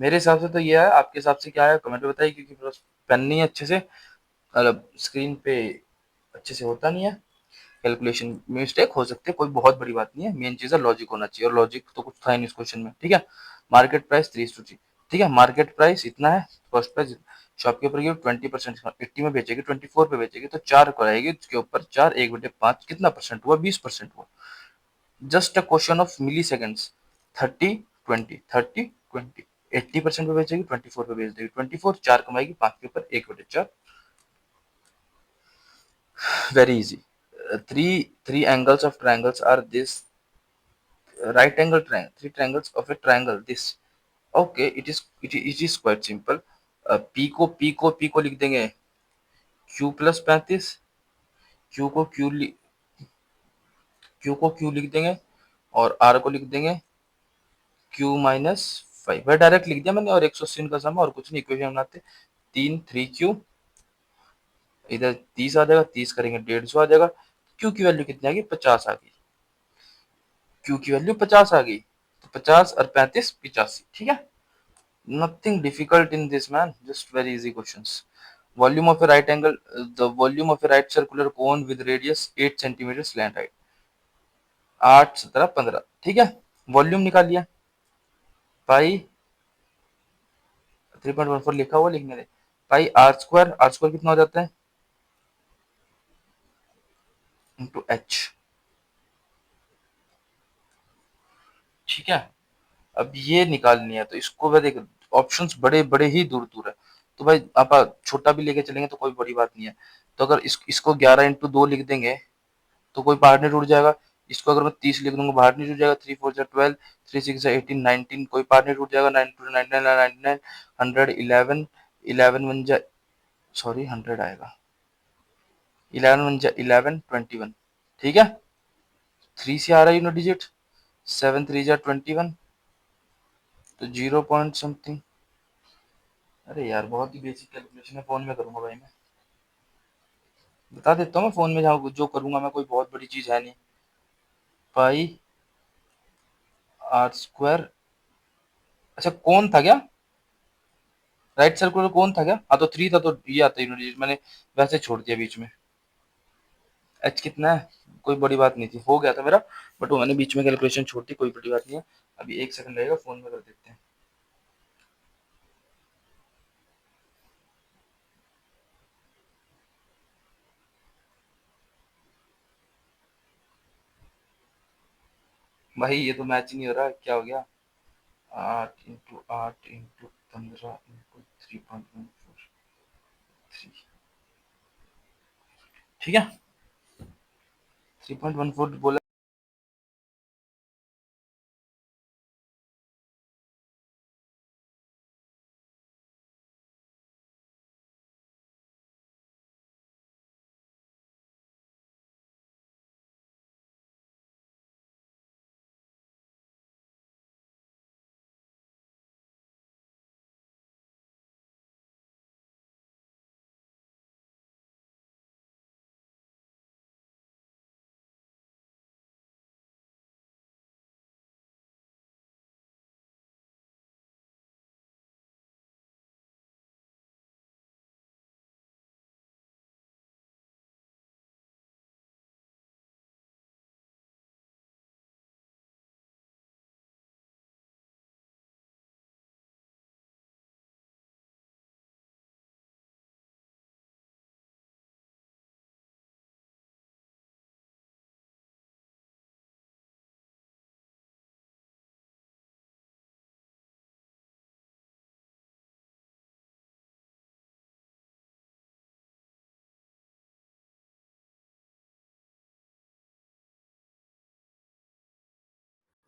मेरे हिसाब से तो ये है, आपके हिसाब से क्या है कमेंट में बताइए, क्योंकि मेरा पेन नहीं है अच्छे से, मतलब स्क्रीन पे अच्छे से होता नहीं है, कैलकुलेशन मिस्टेक हो सकती है, कोई बहुत बड़ी बात नहीं है, मेन चीज है लॉजिक होना चाहिए, और लॉजिक तो कुछ था ही नहीं इस क्वेश्चन में, ठीक है। मार्केट प्राइस 3:3, ठीक है, मार्केट प्राइस इतना है, कॉस्ट प्राइस, शॉपकीपर की 20%, 80 में बेचेगी, 24 पे बेचेगी, तो 4 को आएगी, उसके ऊपर 4, 1/5, कितना परसेंट हुआ, 20% हुआ। Just a question of milliseconds, 30 20 30 20, 80% पे बेचेगी, 24 पे बेच देगी, 24, 4 कमाएगी, 5 के ऊपर 1/4, very easy. Three angles of triangles are this, right angle triangle, three triangles of a triangle this, okay, it is quite simple. p को लिख देंगे q+35, q को q लिख देंगे, और r को लिख देंगे q-5, वह डायरेक्ट लिख दिया मैंने, और 180 का सम, और कुछ नहीं, इक्वेशन बनाते, 3 3q, इधर 30 आ जाएगा, 30 करेंगे 150 आ जाएगा, q की वैल्यू कितनी आ गई, 50 आ गई, q की वैल्यू 50 आ गई, तो 50 और 35 85, ठीक है। Nothing difficult in this, man. Just very easy questions. Volume of a right angle, the volume of a right circular cone with radius 8 centimeters slant height. 8 17 15, ठीक है। वॉल्यूम निकाल लिया, पाई 3.14 लिखा हुआ, लिखने दे, पाई आर स्क्वायर कितना हो जाता है, इंटू एच, ठीक है। अब ये निकालनी है, तो इसको मैं देख, ऑप्शंस बड़े बड़े ही दूर दूर है, तो भाई आप छोटा भी लेके चलेंगे तो कोई बड़ी बात नहीं है। तो अगर इसको 11 × 2 लिख देंगे तो कोई बाहर नहीं टूट जाएगा, इसको अगर मैं 30 लिख दूंगा बाहर नहीं टूट जाएगा, 3 4 12, 3 6 18 19, कोई बाहर नहीं टूट जाएगा, 9 2 99 99, 100 11, 11 1 जा, सॉरी 100 आएगा, 11 1 जा 11 21, ठीक है। 3 से आ रहा है यूनिट डिजिट, 7 3 जा 21, तो 0 पॉइंट समथिंग। अरे यार बहुत ही बेसिक कैलकुलेशन है, फोन में करूंगा भाई, मैं बता देता हूँ, मैं फोन में जहाँ जो करूंगा मैं, कोई बहुत बड़ी चीज है नहीं। पाई आर स्क्वायर। अच्छा कौन था क्या, राइट सर्कुलर कौन था क्या? हाँ तो 3 था, तो ये आता है, मैंने वैसे छोड़ दिया बीच में। एच कितना है, कोई बड़ी बात नहीं थी, हो गया था मेरा, बट वो मैंने बीच में कैलकुलेशन छोड़ दी, कोई बड़ी बात नहीं है। अभी 1 सेकंड लगेगा, फोन में कर देते हैं। भाई ये तो मैच ही नहीं हो रहा, क्या हो गया? 8 × 8 × 15 × 3.14, ठीक है। 3.14 बोला।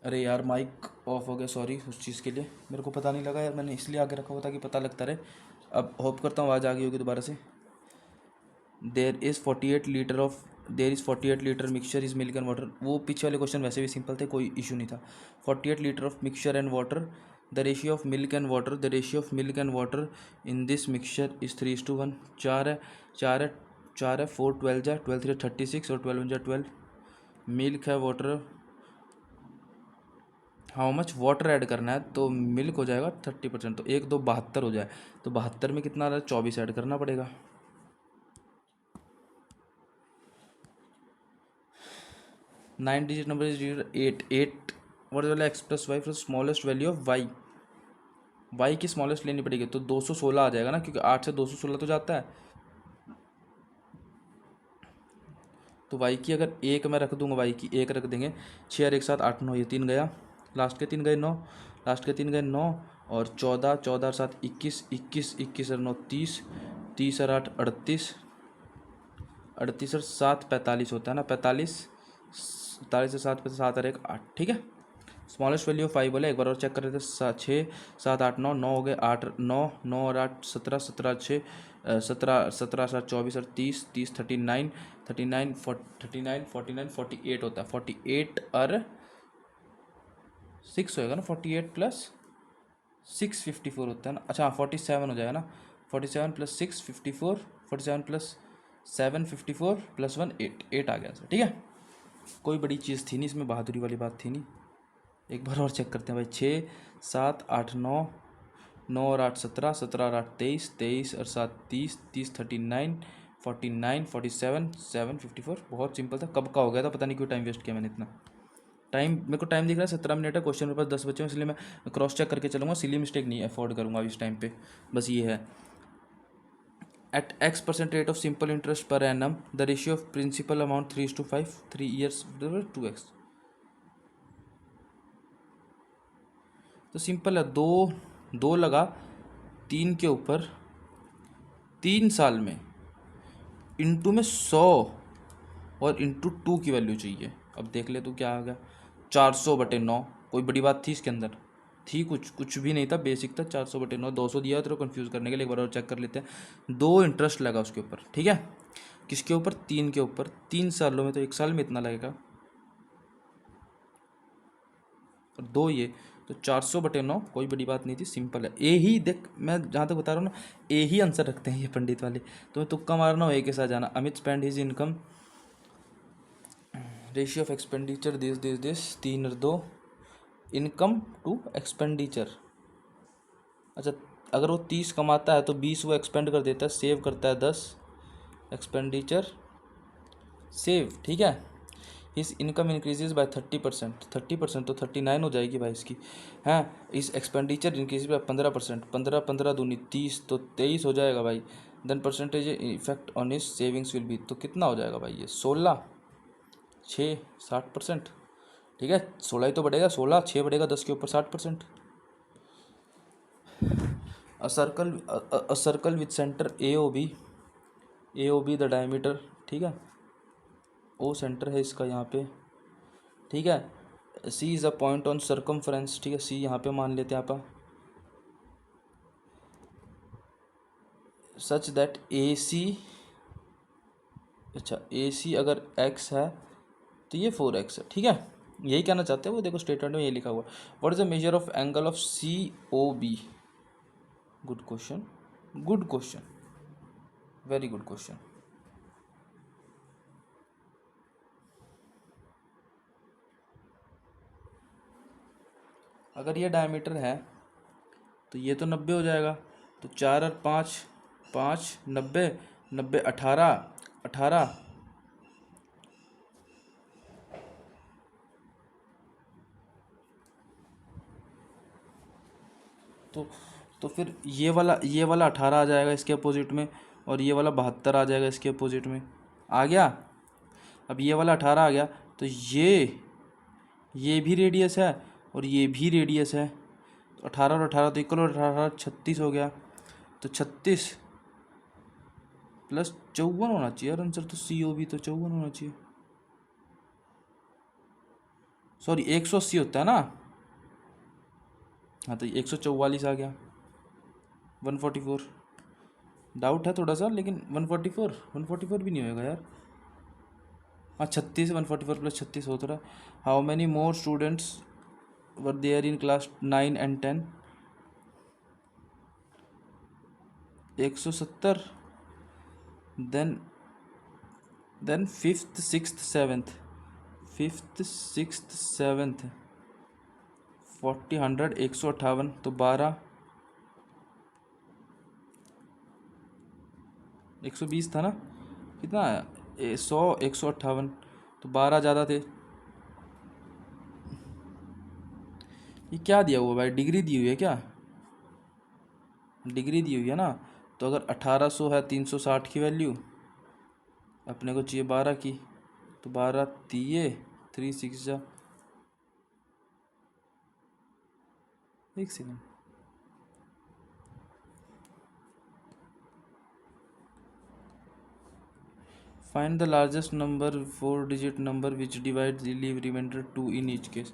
अरे यार माइक ऑफ हो गया, सॉरी उस चीज़ के लिए, मेरे को पता नहीं लगा यार, मैंने इसलिए आगे रखा हुआ था कि पता लगता रहे। अब होप करता हूँ आवाज़ आ गई होगी दोबारा से। There is 48 litre mixture is milk and water. वो पीछे वाले क्वेश्चन वैसे भी सिंपल थे, कोई इशू नहीं था। 48 litre of mixture and water, the ratio of milk and water, the ratio of milk and water in this mixture is 3:1। चार है, चार है, चार है, 4 12 जा, 12 3 36 और 12 जा 12। मिल्क है, water, how much water add करना है, तो मिल्क हो जाएगा 30%, तो 1 2 72 हो जाए, तो 72 में कितना आ रहा है, 24 ऐड करना पड़ेगा। 9 digit number is 8 what is x plus y for smallest value of y. Y की स्मॉलेस्ट लेनी पड़ेगी, तो 216 आ जाएगा ना, क्योंकि 8 से 216 तो जाता है। तो वाई की अगर एक मैं रख दूंगा, वाई की एक रख देंगे, 6 और 1 7 8 9, ये 3 गया, लास्ट के 3 गए 9, लास्ट के 3 गए 9, और 14, 14 और 7 21, 21 21 और 9 30, 30 और 8 38, 38 और 7 45 होता है ना, 45, 45 से 7 पे 7 और 1 8, ठीक है। स्मॉलेस्ट वैल्यू ऑफ 5 बोले, एक बार और चेक कर रहे थे, 6 7 8 9, 9 हो गए, 8 9 9 और 8 17, 17 6 17, 17 7 24 और 30, 30 39, 39 39 49 48 होता है, 48 और 6 होएगा ना, 48 प्लस 6 54 होता है ना, अच्छा 47 हो जाएगा ना, 47 प्लस 6 54, 47 प्लस 7 54 प्लस 1 8, 8 आ गया सर, ठीक है। कोई बड़ी चीज़ थी नहीं इसमें, बहादुरी वाली बात थी नहीं। एक बार और चेक करते हैं भाई, 6 7 8 9, 9 और 8 17, 17 और 8 23, 23 और 7 30, 30 39 49 47 7 54। बहुत सिंपल था, कब का हो गया था पता नहीं, क्यों टाइम वेस्ट किया मैंने इतना टाइम। मेरे को टाइम दिख रहा है 17 मिनट है, क्वेश्चन मेरे पास 10 बचे हैं, इसलिए मैं क्रॉस चेक करके चलूँगा, सिली मिस्टेक नहीं अफोर्ड करूँगा इस टाइम पे, बस ये है। At X% rate of simple interest per annum, the ratio of principal amount 3:5, 3 years 2x। तो सिंपल है, दो दो लगा 3 के ऊपर 3 साल में, इंटू में 100 और इंटू 2 की वैल्यू चाहिए। अब देख ले तू क्या आ गया, 400/9। कोई बड़ी बात थी इसके अंदर? थी कुछ? कुछ भी नहीं था, बेसिक था। 400/9, 200 दिया तेरे को कंफ्यूज करने के लिए, एक बार और चेक कर लेते हैं। 2 इंटरेस्ट लगा उसके ऊपर, ठीक है। किसके ऊपर? 3 के ऊपर, 3 सालों में, तो 1 साल में इतना लगेगा, और 2 ये, तो 400/9, कोई बड़ी बात नहीं थी, सिंपल है। ए ही देख, मैं जहाँ तक बता रहा हूँ ना, ए ही आंसर रखते हैं ये पंडित वाले, तुम्हें तुक्का मारना हो ए के साथ जाना। Amit spend his income ratio of expenditure this 3 और 2 इनकम टू एक्सपेंडिचर। अच्छा, अगर वो 30 कमाता है तो 20 वो एक्सपेंड कर देता है, सेव करता है 10, एक्सपेंडिचर सेव, ठीक है। इस इनकम इंक्रीजेज बाय 30%, 30% तो 39 हो जाएगी भाई इसकी, हैं। इस एक्सपेंडिचर इंक्रीज बाय 15%, 15 15 दूनी 30 तो 23 हो जाएगा भाई। देन परसेंटेज इफेक्ट ऑन इस सेविंग्स विल बी, तो कितना हो जाएगा भाई ये 16, 6, 60%, ठीक है। 16 ही तो बढ़ेगा, 16, 6 बढ़ेगा 10 के ऊपर 60%। A circle with centre A O B the diameter, ठीक है। ओ सेंटर है इसका यहाँ पे, ठीक है। C is a point on circumference, ठीक है। सी यहाँ पे मान लेते हैं आप, सच दैट ए सी, अच्छा ए सी अगर एक्स है तो ये 4x है, ठीक है। यही कहना चाहते हैं वो, देखो स्टेटमेंट में ये लिखा हुआ। What is the measure of angle of C O B? Good question, good question, very good question. अगर ये डायमीटर है तो ये तो 90 हो जाएगा, तो 4 और 5, 5 90, 90 18, 18, तो तो फिर ये वाला 18 आ जाएगा इसके अपोजिट में, और ये वाला 72 आ जाएगा इसके अपोजिट में। आ गया? अब ये वाला 18 आ गया, तो ये भी रेडियस है और ये भी रेडियस है, तो 18 और 18 तो इक्वल, और 18 36 हो गया, तो 36 प्लस 54 होना चाहिए यार आंसर, तो सी ओ बी तो 54 होना चाहिए। सॉरी 180 होता है ना, हाँ तो 144 आ गया, 144। डाउट है थोड़ा सा, लेकिन 144 भी नहीं होएगा यार। हाँ 36, 144 प्लस 36 हो तो रहा। How many more students were there in class 9 and 10? 170। Then fifth sixth seventh, 40 100 158, तो 12, 120 था ना, कितना आया 100 158, तो 12 ज़्यादा थे। ये क्या दिया हुआ भाई, डिग्री दी हुई है क्या? डिग्री दी हुई है ना, तो अगर 1800 है 360 की वैल्यू, अपने को चाहिए 12 की, तो 12 दिए 3 6 जा, एक second, find the largest number 4 digit number which divide leave remainder 2 in each case.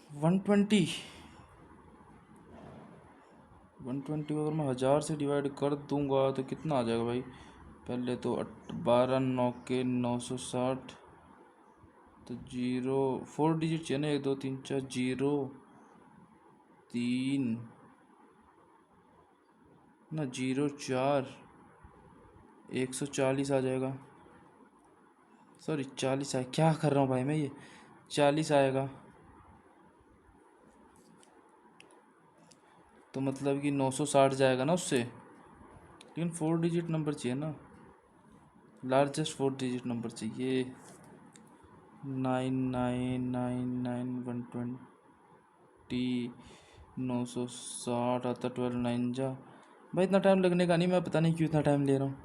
One twenty को अगर मैं 1000 से डिवाइड कर दूंगा तो कितना आ जाएगा भाई? पहले तो 12 9 के 960, तो जीरो 4 डिजिट चाहिए ना, 1 2 3 4, 0 3 ना, 0 4, 140 आ जाएगा। सॉरी 40 आया, क्या कर रहा हूँ भाई मैं, ये 40 आएगा, तो मतलब कि 960 जाएगा ना उससे, लेकिन 4 डिजिट नंबर चाहिए ना, लार्जेस्ट 4 डिजिट नंबर चाहिए। 9999 120, 960 आता, 12 9 जा, भाई इतना टाइम लगने का नहीं, मैं पता नहीं क्यों इतना टाइम ले रहा हूँ।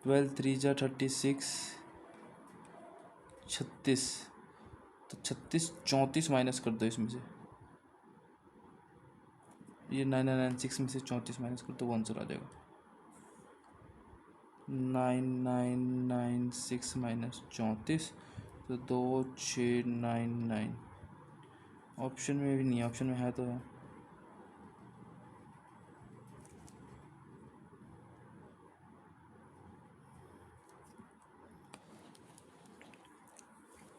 12 3 जा 36, 36, तो 36 34 माइनस कर दो इसमें से, ये 9996 में से 34 माइनस कर दो, वो आंसर आ जाएगा। 9996 माइनस 34, तो 2699। ऑप्शन में भी नहीं है, ऑप्शन में है तो है।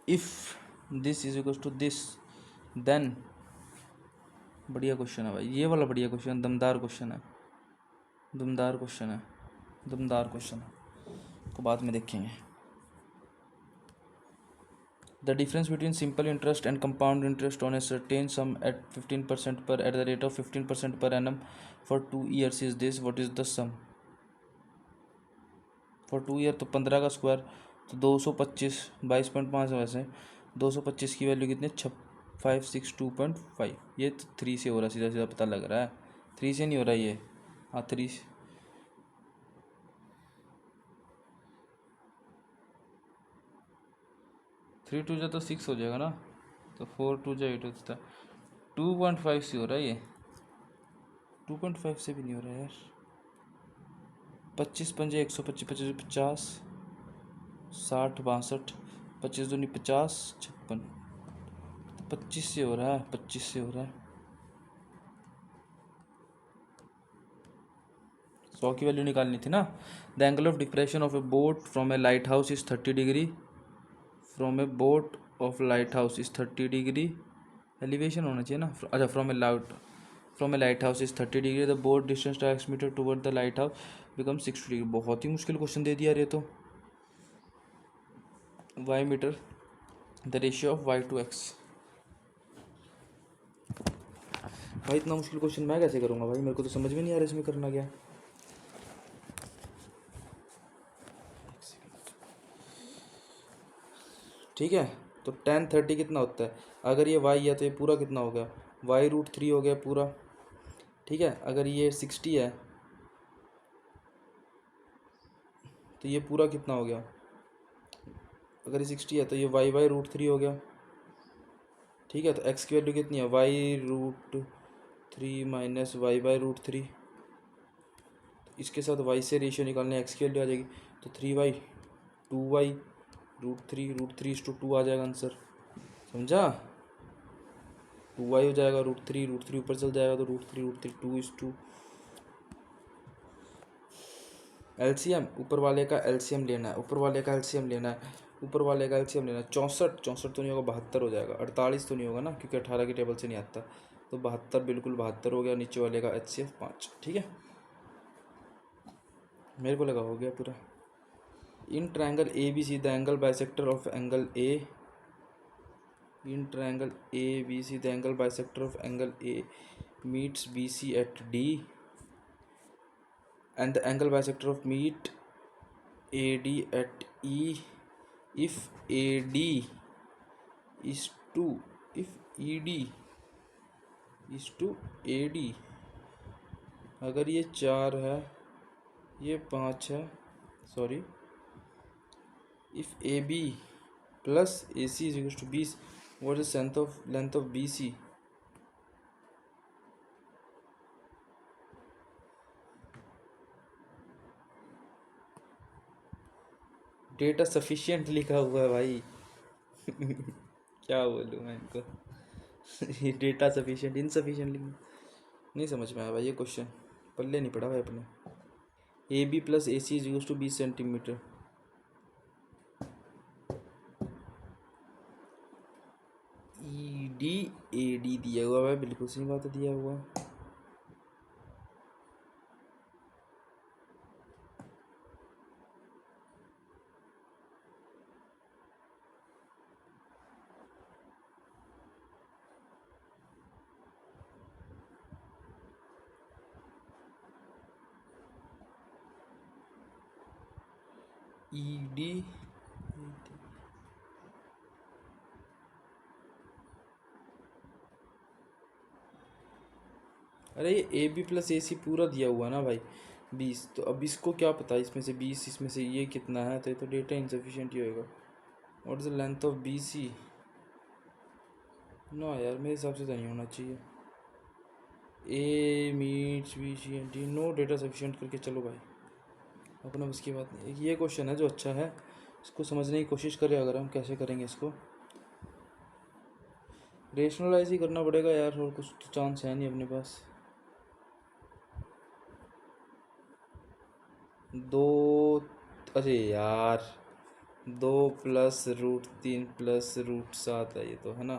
If this is equal to this then. बढ़िया क्वेश्चन है भाई, ये वाला बढ़िया क्वेश्चन, दमदार क्वेश्चन है, दमदार क्वेश्चन है, दमदार क्वेश्चन है, को बाद में देखेंगे। The difference between simple interest and compound interest on a certain sum at 15% per at the rate of 15% per annum for 2 years is this. What is the sum? For 2 year तो 15 का square तो 225, 22.5 है वैसे। 225 की value कितनी, 562.5। ये तो 3 से हो रहा है, सीधा सीधा पता लग रहा है। 3 से नहीं हो रहा ये, हाँ 3 से। 3 टू जा तो 6 हो जाएगा ना, तो 4 टू जा 8 होता है। 2.5 से हो रहा है ये, 2.5 से भी नहीं हो रहा है यार। 25 पंजे 125, 25 50, 60 62, 25 दूनी 50, 56, 25 से हो रहा है, 25 से हो रहा है। 100 की वैल्यू निकालनी थी ना। The angle of depression of a boat from a lighthouse is 30 degree. From a boat of lighthouse is 30 degree. Elevation होना चाहिए ना। अच्छा, from a lighthouse is 30 degree. The boat distance x metre toward the lighthouse become 60 degree. बहुत ही मुश्किल question दे दिया ये तो। y metre, the ratio of y to x। भाई इतना मुश्किल क्वेश्चन मैं कैसे करूँगा भाई, मेरे को तो समझ में नहीं आ रहा इसमें करना क्या। ठीक है, तो tan 30 कितना होता है, अगर ये y है तो ये पूरा कितना हो गया, y√3 हो गया पूरा। ठीक है, अगर ये 60 है तो ये पूरा कितना हो गया, अगर ये 60 है तो ये y/√3 हो गया। ठीक है, तो x की वैल्यू कितनी है, y√3 माइनस y/√3। इसके साथ y से रेशियो निकालने, x की वैल्यू आ जाएगी, तो 3y 2y√3 आ जाएगा आंसर। समझा, 2y हो जाएगा, √3 ऊपर चल जाएगा, तो √3 2:2। एलसीएम, ऊपर वाले का एलसीएम लेना है, ऊपर वाले का एलसीएम लेना है, ऊपर वाले का एलसीएम लेना है। 64 तो नहीं होगा, 72 हो जाएगा। 48 तो नहीं होगा ना, क्योंकि 18 की टेबल से नहीं आता, तो 72, बिल्कुल 72 हो गया। नीचे वाले का HCF 5। ठीक है, मेरे को लगा हो गया पूरा। In triangle ABC the angle bisector of angle A। In triangle ABC the angle bisector of angle A meets BC at D and the angle bisector of meet AD at E if AD is to if ED is to AD। अगर ये 4 है, ये 5 है, sorry, if AB plus AC is equal to 20, what is the length of BC? Data sufficient लिखा हुआ है भाई। क्या बोलूँ मैं इनको। ये डेटा सफिशिएंट, इनसफिशिएंट लिखना नहीं समझ में आया भाई, ये क्वेश्चन पल्ले नहीं पड़ा भाई अपने। AB plus AC is equal to 20 centimetre. ED AD दिया हुआ है, बिल्कुल सही बात है, दिया हुआ है। ED अरे ये AB प्लस AC पूरा दिया हुआ ना भाई 20, तो अब इसको क्या पता, इसमें से 20, इसमें से ये कितना है, तो ये तो डेटा इनसफिशिएंट ही होएगा। What is the length of BC? ना यार, मेरे हिसाब से तो नहीं होना चाहिए। A meets BC and D, no data sufficient करके चलो भाई, अपना बस की बात नहीं। ये क्वेश्चन है जो अच्छा है, इसको समझने की कोशिश करें अगर हम, कैसे करेंगे इसको। रेशनलाइज ही करना पड़ेगा यार, और कुछ तो चांस है नहीं अपने पास। 2, अरे यार 2 + √3 + √7 है ये तो, है ना।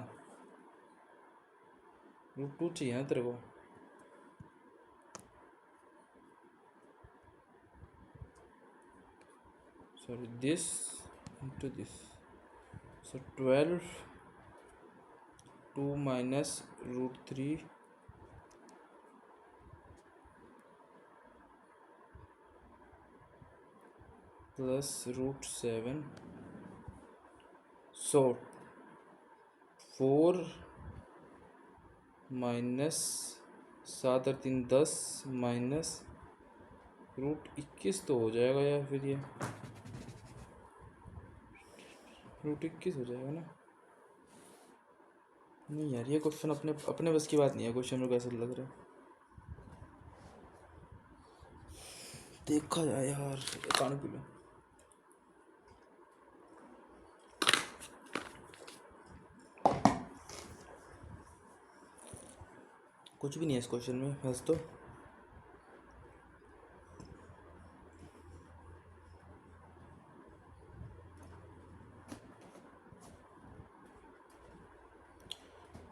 √2 चाहिए ना तेरे को। सॉरी, दिस इंटू दिस, सो 12 2 - √3 + √7, सो 4 - 7 और 3 10 - √21 तो हो जाएगा यार, फिर ये √21 हो जाएगा ना। नहीं यार, ये क्वेश्चन अपने अपने बस की बात नहीं है। क्वेश्चन मेरे को ऐसा लग रहा है, देखा जाए यार। पानी पी लो। कुछ भी नहीं है इस क्वेश्चन में बस तो।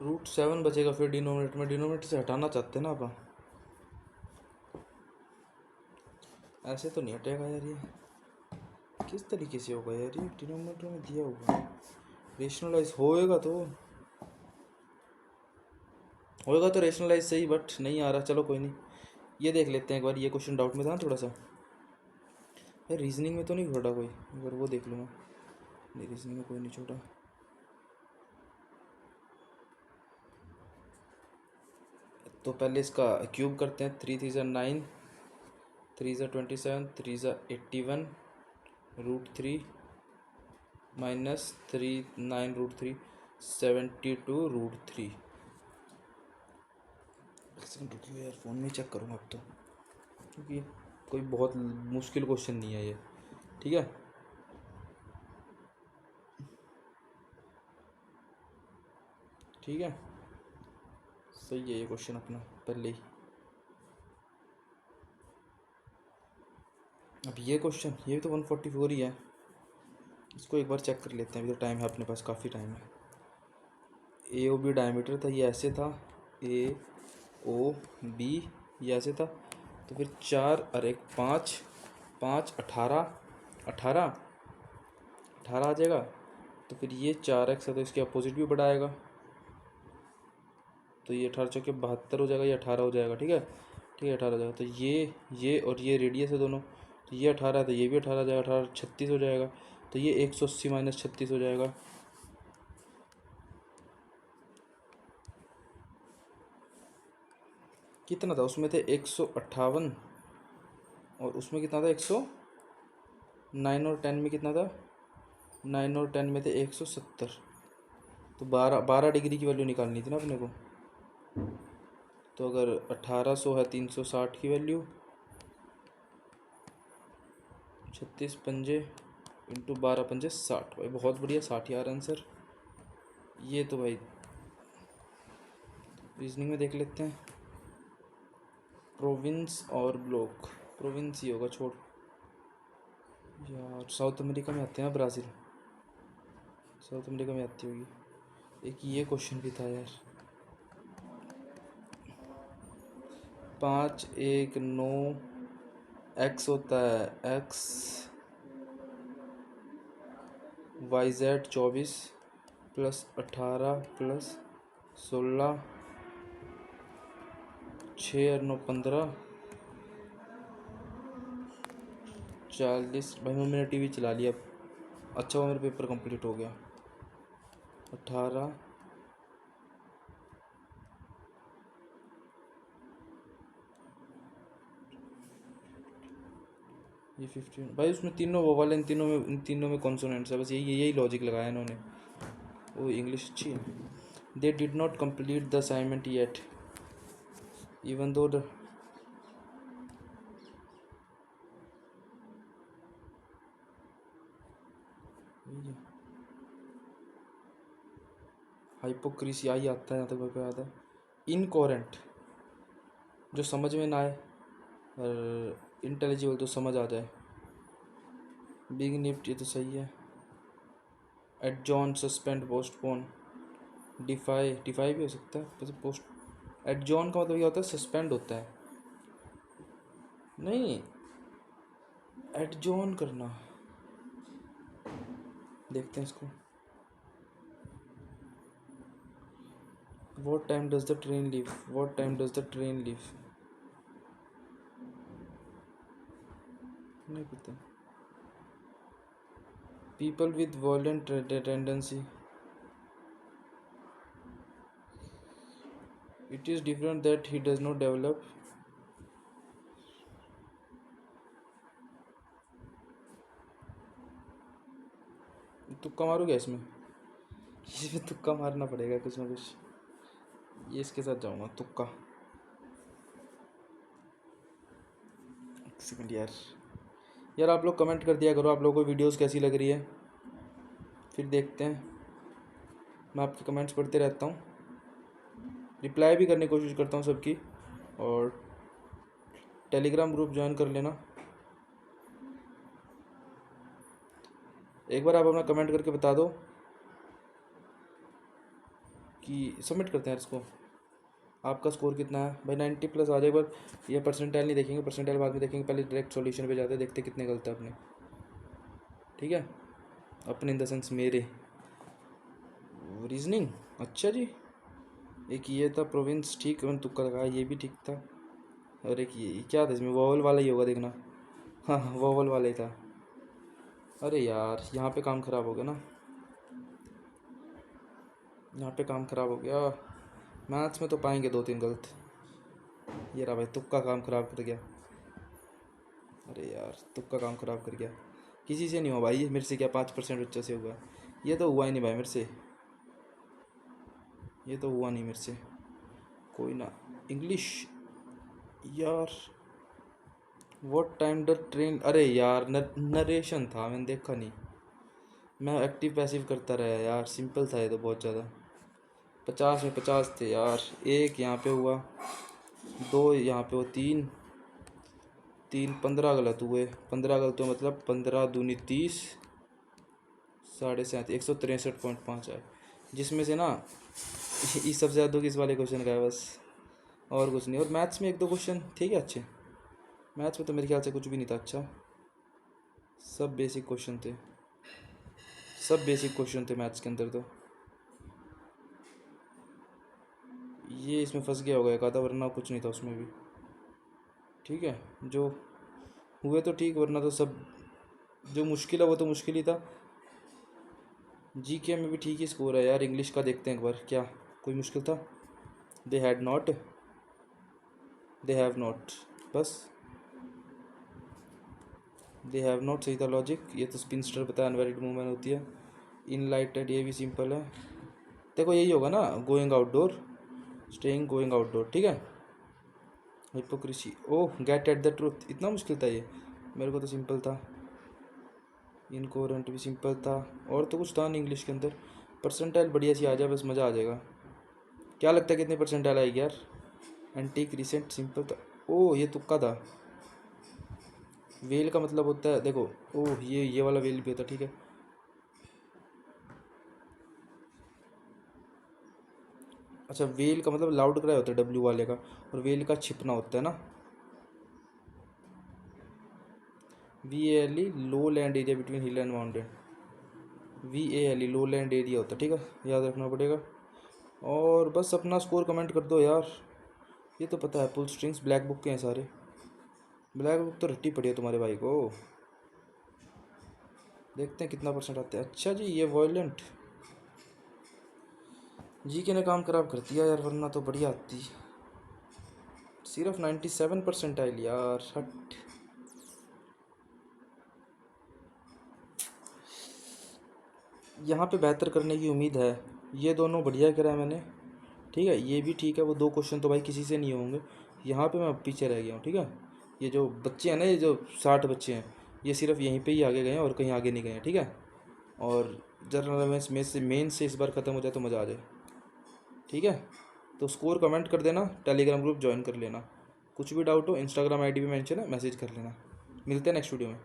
√7 बचेगा फिर डिनोमिनेटर में, डिनोमिनेटर से हटाना चाहते हैं ना आप। ऐसे तो नहीं हटेगा यार, ये किस तरीके से होगा यार, ये डिनोमिनेटर में दिया होगा। रेशनलाइज होएगा तो रेशनलाइज सही, बट नहीं आ रहा। चलो कोई नहीं, ये देख लेते हैं एक बार। ये क्वेश्चन डाउट में था ना थोड़ा सा यार। रीजनिंग में तो नहीं छोड़ा कोई, अगर वो देख लूँगा। नहीं, रीजनिंग में कोई नहीं छोड़ा। तो पहले इसका क्यूब करते हैं। 3 3 = 9, 3 = 27, 3 = 81, √3 - 3 9 √3 72 √3। एक सेकंड रुकिए यार, फ़ोन में चेक करूँगा अब तो, क्योंकि कोई बहुत मुश्किल क्वेश्चन नहीं है ये। ठीक है, ठीक है, सही है ये क्वेश्चन अपना पहले ही। अब ये क्वेश्चन, ये भी तो 144 ही है। इसको एक बार चेक कर लेते हैं, अभी तो टाइम है अपने पास, काफ़ी टाइम है। ए ओ बी डायमीटर था, ये ऐसे था। ए ओ बी, ये ऐसे था। तो फिर 4 और 1 5, 5 18, 18 18 आ जाएगा। तो फिर ये 4x है, तो इसके अपोजिट भी बड़ा आएगा। तो ये 18 चौके 72 हो जाएगा, ये 18 हो जाएगा। ठीक है, ठीक है, 18 हो जाएगा। तो ये और ये रेडियस है दोनों, तो ये 18 है, तो ये भी 18 हो जाएगा। 18 36 हो जाएगा। तो ये 180 - 36 हो जाएगा। कितना था उसमें? थे 158, और उसमें कितना था? 9 और 10 में कितना था? 9 और 10 में थे 170। तो 12 डिग्री की वैल्यू निकालनी थी ना अपने को। तो अगर 1800 है, 360 की वैल्यू, 36 पंजे इंटू 12 पंजे 60। भाई बहुत बढ़िया, 60 यार आंसर। ये तो भाई रीजनिंग में देख लेते हैं। प्रोविंस और ब्लॉक, प्रोविंस ही होगा, छोड़ यार। साउथ अमेरिका में आते हैं ब्राज़ील, साउथ अमेरिका में आती होगी। एक ये क्वेश्चन भी था यार। 5 1 9 x होता है x, YZ 24 + 18 + 16, 6 और 9 15, 40। भाई मैंने टीवी चला लिया। अच्छा वो मेरा पेपर कंप्लीट हो गया। 18, ये 15। भाई उसमें तीनों वो वाले, इन तीनों में कॉन्सोनेंट्स है, बस यही यही लॉजिक लगाया इन्होंने। वो इंग्लिश अच्छी है। They did not complete the assignment yet even though hypocrisy आई आता है, यहाँ तक मेरे को याद है। इनकोरेंट, जो समझ में ना आए, और इंटेलिजिबल तो समझ आ जाए। बिग निफ्ट, ये तो सही है। Adjourn, suspend, postpone. Defy, defy भी हो सकता है, वैसे पोस्ट एडजॉन का मतलब ये होता है सस्पेंड होता है। नहीं, एडजॉन करना, देखते हैं इसको। What time does the train leave? What time does the train leave? नहीं पता। People with violent tendency. It is different that he does not develop. तुक्का मारो क्या इसमें? इसमें तुक्का मारना पड़ेगा कुछ ना कुछ। ये इसके साथ जाऊंगा तुक्का। एक सेकंड यार। यार आप लोग कमेंट कर दिया करो, आप लोगों को वीडियोस कैसी लग रही है, फिर देखते हैं। मैं आपके कमेंट्स पढ़ते रहता हूँ, रिप्लाई भी करने की कोशिश करता हूँ सबकी। और टेलीग्राम ग्रुप ज्वाइन कर लेना। एक बार आप अपना कमेंट करके बता दो कि सबमिट करते हैं इसको। आपका स्कोर कितना है भाई? 90 प्लस आ जाए। पर ये परसेंटाइल नहीं देखेंगे, परसेंटाइल बाद में देखेंगे, पहले डायरेक्ट सॉल्यूशन पे जाते हैं, देखते कितने गलत है अपने। ठीक है, अपने इन द सेंस मेरे। रीजनिंग, अच्छा जी। एक ये था प्रोविंस, ठीक है, मैंने तुक्का लगाया, ये भी ठीक था। और एक ये क्या था इसमें, वोवल वाला ही होगा, देखना। हाँ हाँ, वोवल वाला ही था। अरे यार, यहाँ पे काम ख़राब हो गया ना, यहाँ पे काम ख़राब हो गया। मैथ्स में तो पाएंगे 2-3 गलत। ये रहा भाई, तुक्का काम ख़राब कर गया। अरे यार, तुक्का काम ख़राब कर गया। किसी से नहीं हुआ भाई, ये मेरे से क्या 5% बच्चों से हुआ। ये तो हुआ ही नहीं भाई मेरे से, ये तो हुआ नहीं मेरे से। कोई ना। इंग्लिश यार, व्हाट टाइम द ट्रेन, अरे यार नरेशन था, मैंने देखा नहीं। मैं एक्टिव पैसिव करता रहा यार, सिंपल था ये तो बहुत ज़्यादा। 50 में 50 थे यार। एक यहाँ पे हुआ, 2 यहाँ पे हुआ, 3 3 15 गलत हुए। 15 गलत हुए मतलब 15 दूनी 30, 7.5 163.5 आए, जिसमें से ना इस सबसे ज़्यादा किस वाले क्वेश्चन का है बस, और कुछ नहीं। और मैथ्स में 1-2 क्वेश्चन ठीक है अच्छे। मैथ्स में तो मेरे ख्याल से कुछ भी नहीं था अच्छा, सब बेसिक क्वेश्चन थे, सब बेसिक क्वेश्चन थे मैथ्स के अंदर तो। ये इसमें फंस गया होगा एक आधा, वरना कुछ नहीं था उसमें भी। ठीक है, जो हुए तो ठीक, वरना तो सब जो मुश्किल है वो तो मुश्किल ही था। जीके में भी ठीक ही स्कोर है यार। इंग्लिश का देखते हैं एक बार, क्या कोई मुश्किल था? They had not, they have not, बस दे हैव नॉट सही था लॉजिक। ये तो स्पिनस्टर पता है, अनवैलिड मूवमेंट होती है। इनलाइटेड, ये भी सिंपल है। देखो यही होगा ना, going outdoor, staying, going outdoor, ठीक है। Hypocrisy, oh, get at the truth, इतना मुश्किल था ये? मेरे को तो सिंपल था। इनकोरेंट भी सिंपल था, और तो कुछ था नहीं इंग्लिश के अंदर। परसेंटाइल बढ़िया सी आ जाए बस, मज़ा आ जाएगा। क्या लगता है कितनी परसेंटाइल आएगी यार? एंटीक, रिसेंट, सिंपल था। ओह, ये तुक्का था। वेल का मतलब होता है, देखो, ओह ये वाला वेल भी होता है, ठीक है। अच्छा, वेल का मतलब लाउड क्राई होता है डब्ल्यू वाले का, और वेल का छिपना होता है ना। VALE, low land area between hill and mountain. VALE low land area होता है, ठीक है, याद रखना पड़ेगा। और बस अपना स्कोर कमेंट कर दो यार। ये तो पता है, पुल स्ट्रिंग्स ब्लैक बुक के हैं सारे। ब्लैक बुक तो रट्टी पड़ी है तुम्हारे भाई को। देखते हैं कितना परसेंट आते हैं। अच्छा जी, ये वॉयलेंट जीके ने काम खराब कर दिया यार, वरना तो बढ़िया आती। सिर्फ 97% आई यार, हट। यहाँ पे बेहतर करने की उम्मीद है। ये दोनों बढ़िया करा है मैंने, ठीक है, ये भी ठीक है। वो 2 क्वेश्चन तो भाई किसी से नहीं होंगे। यहाँ पे मैं पीछे रह गया हूँ, ठीक है। ये जो बच्चे हैं ना, ये जो 60 बच्चे हैं, ये सिर्फ यहीं पे ही आगे गए हैं और कहीं आगे नहीं गए हैं, ठीक है। और जनरल अवेयरनेस में से मेन से इस बार ख़त्म हो जाए तो मज़ा आ जाए। ठीक है, तो स्कोर कमेंट कर देना, टेलीग्राम ग्रुप ज्वाइन कर लेना। कुछ भी डाउट हो इंस्टाग्राम आईडी पे मेंशन है, मैसेज कर लेना। मिलते हैं नेक्स्ट वीडियो में।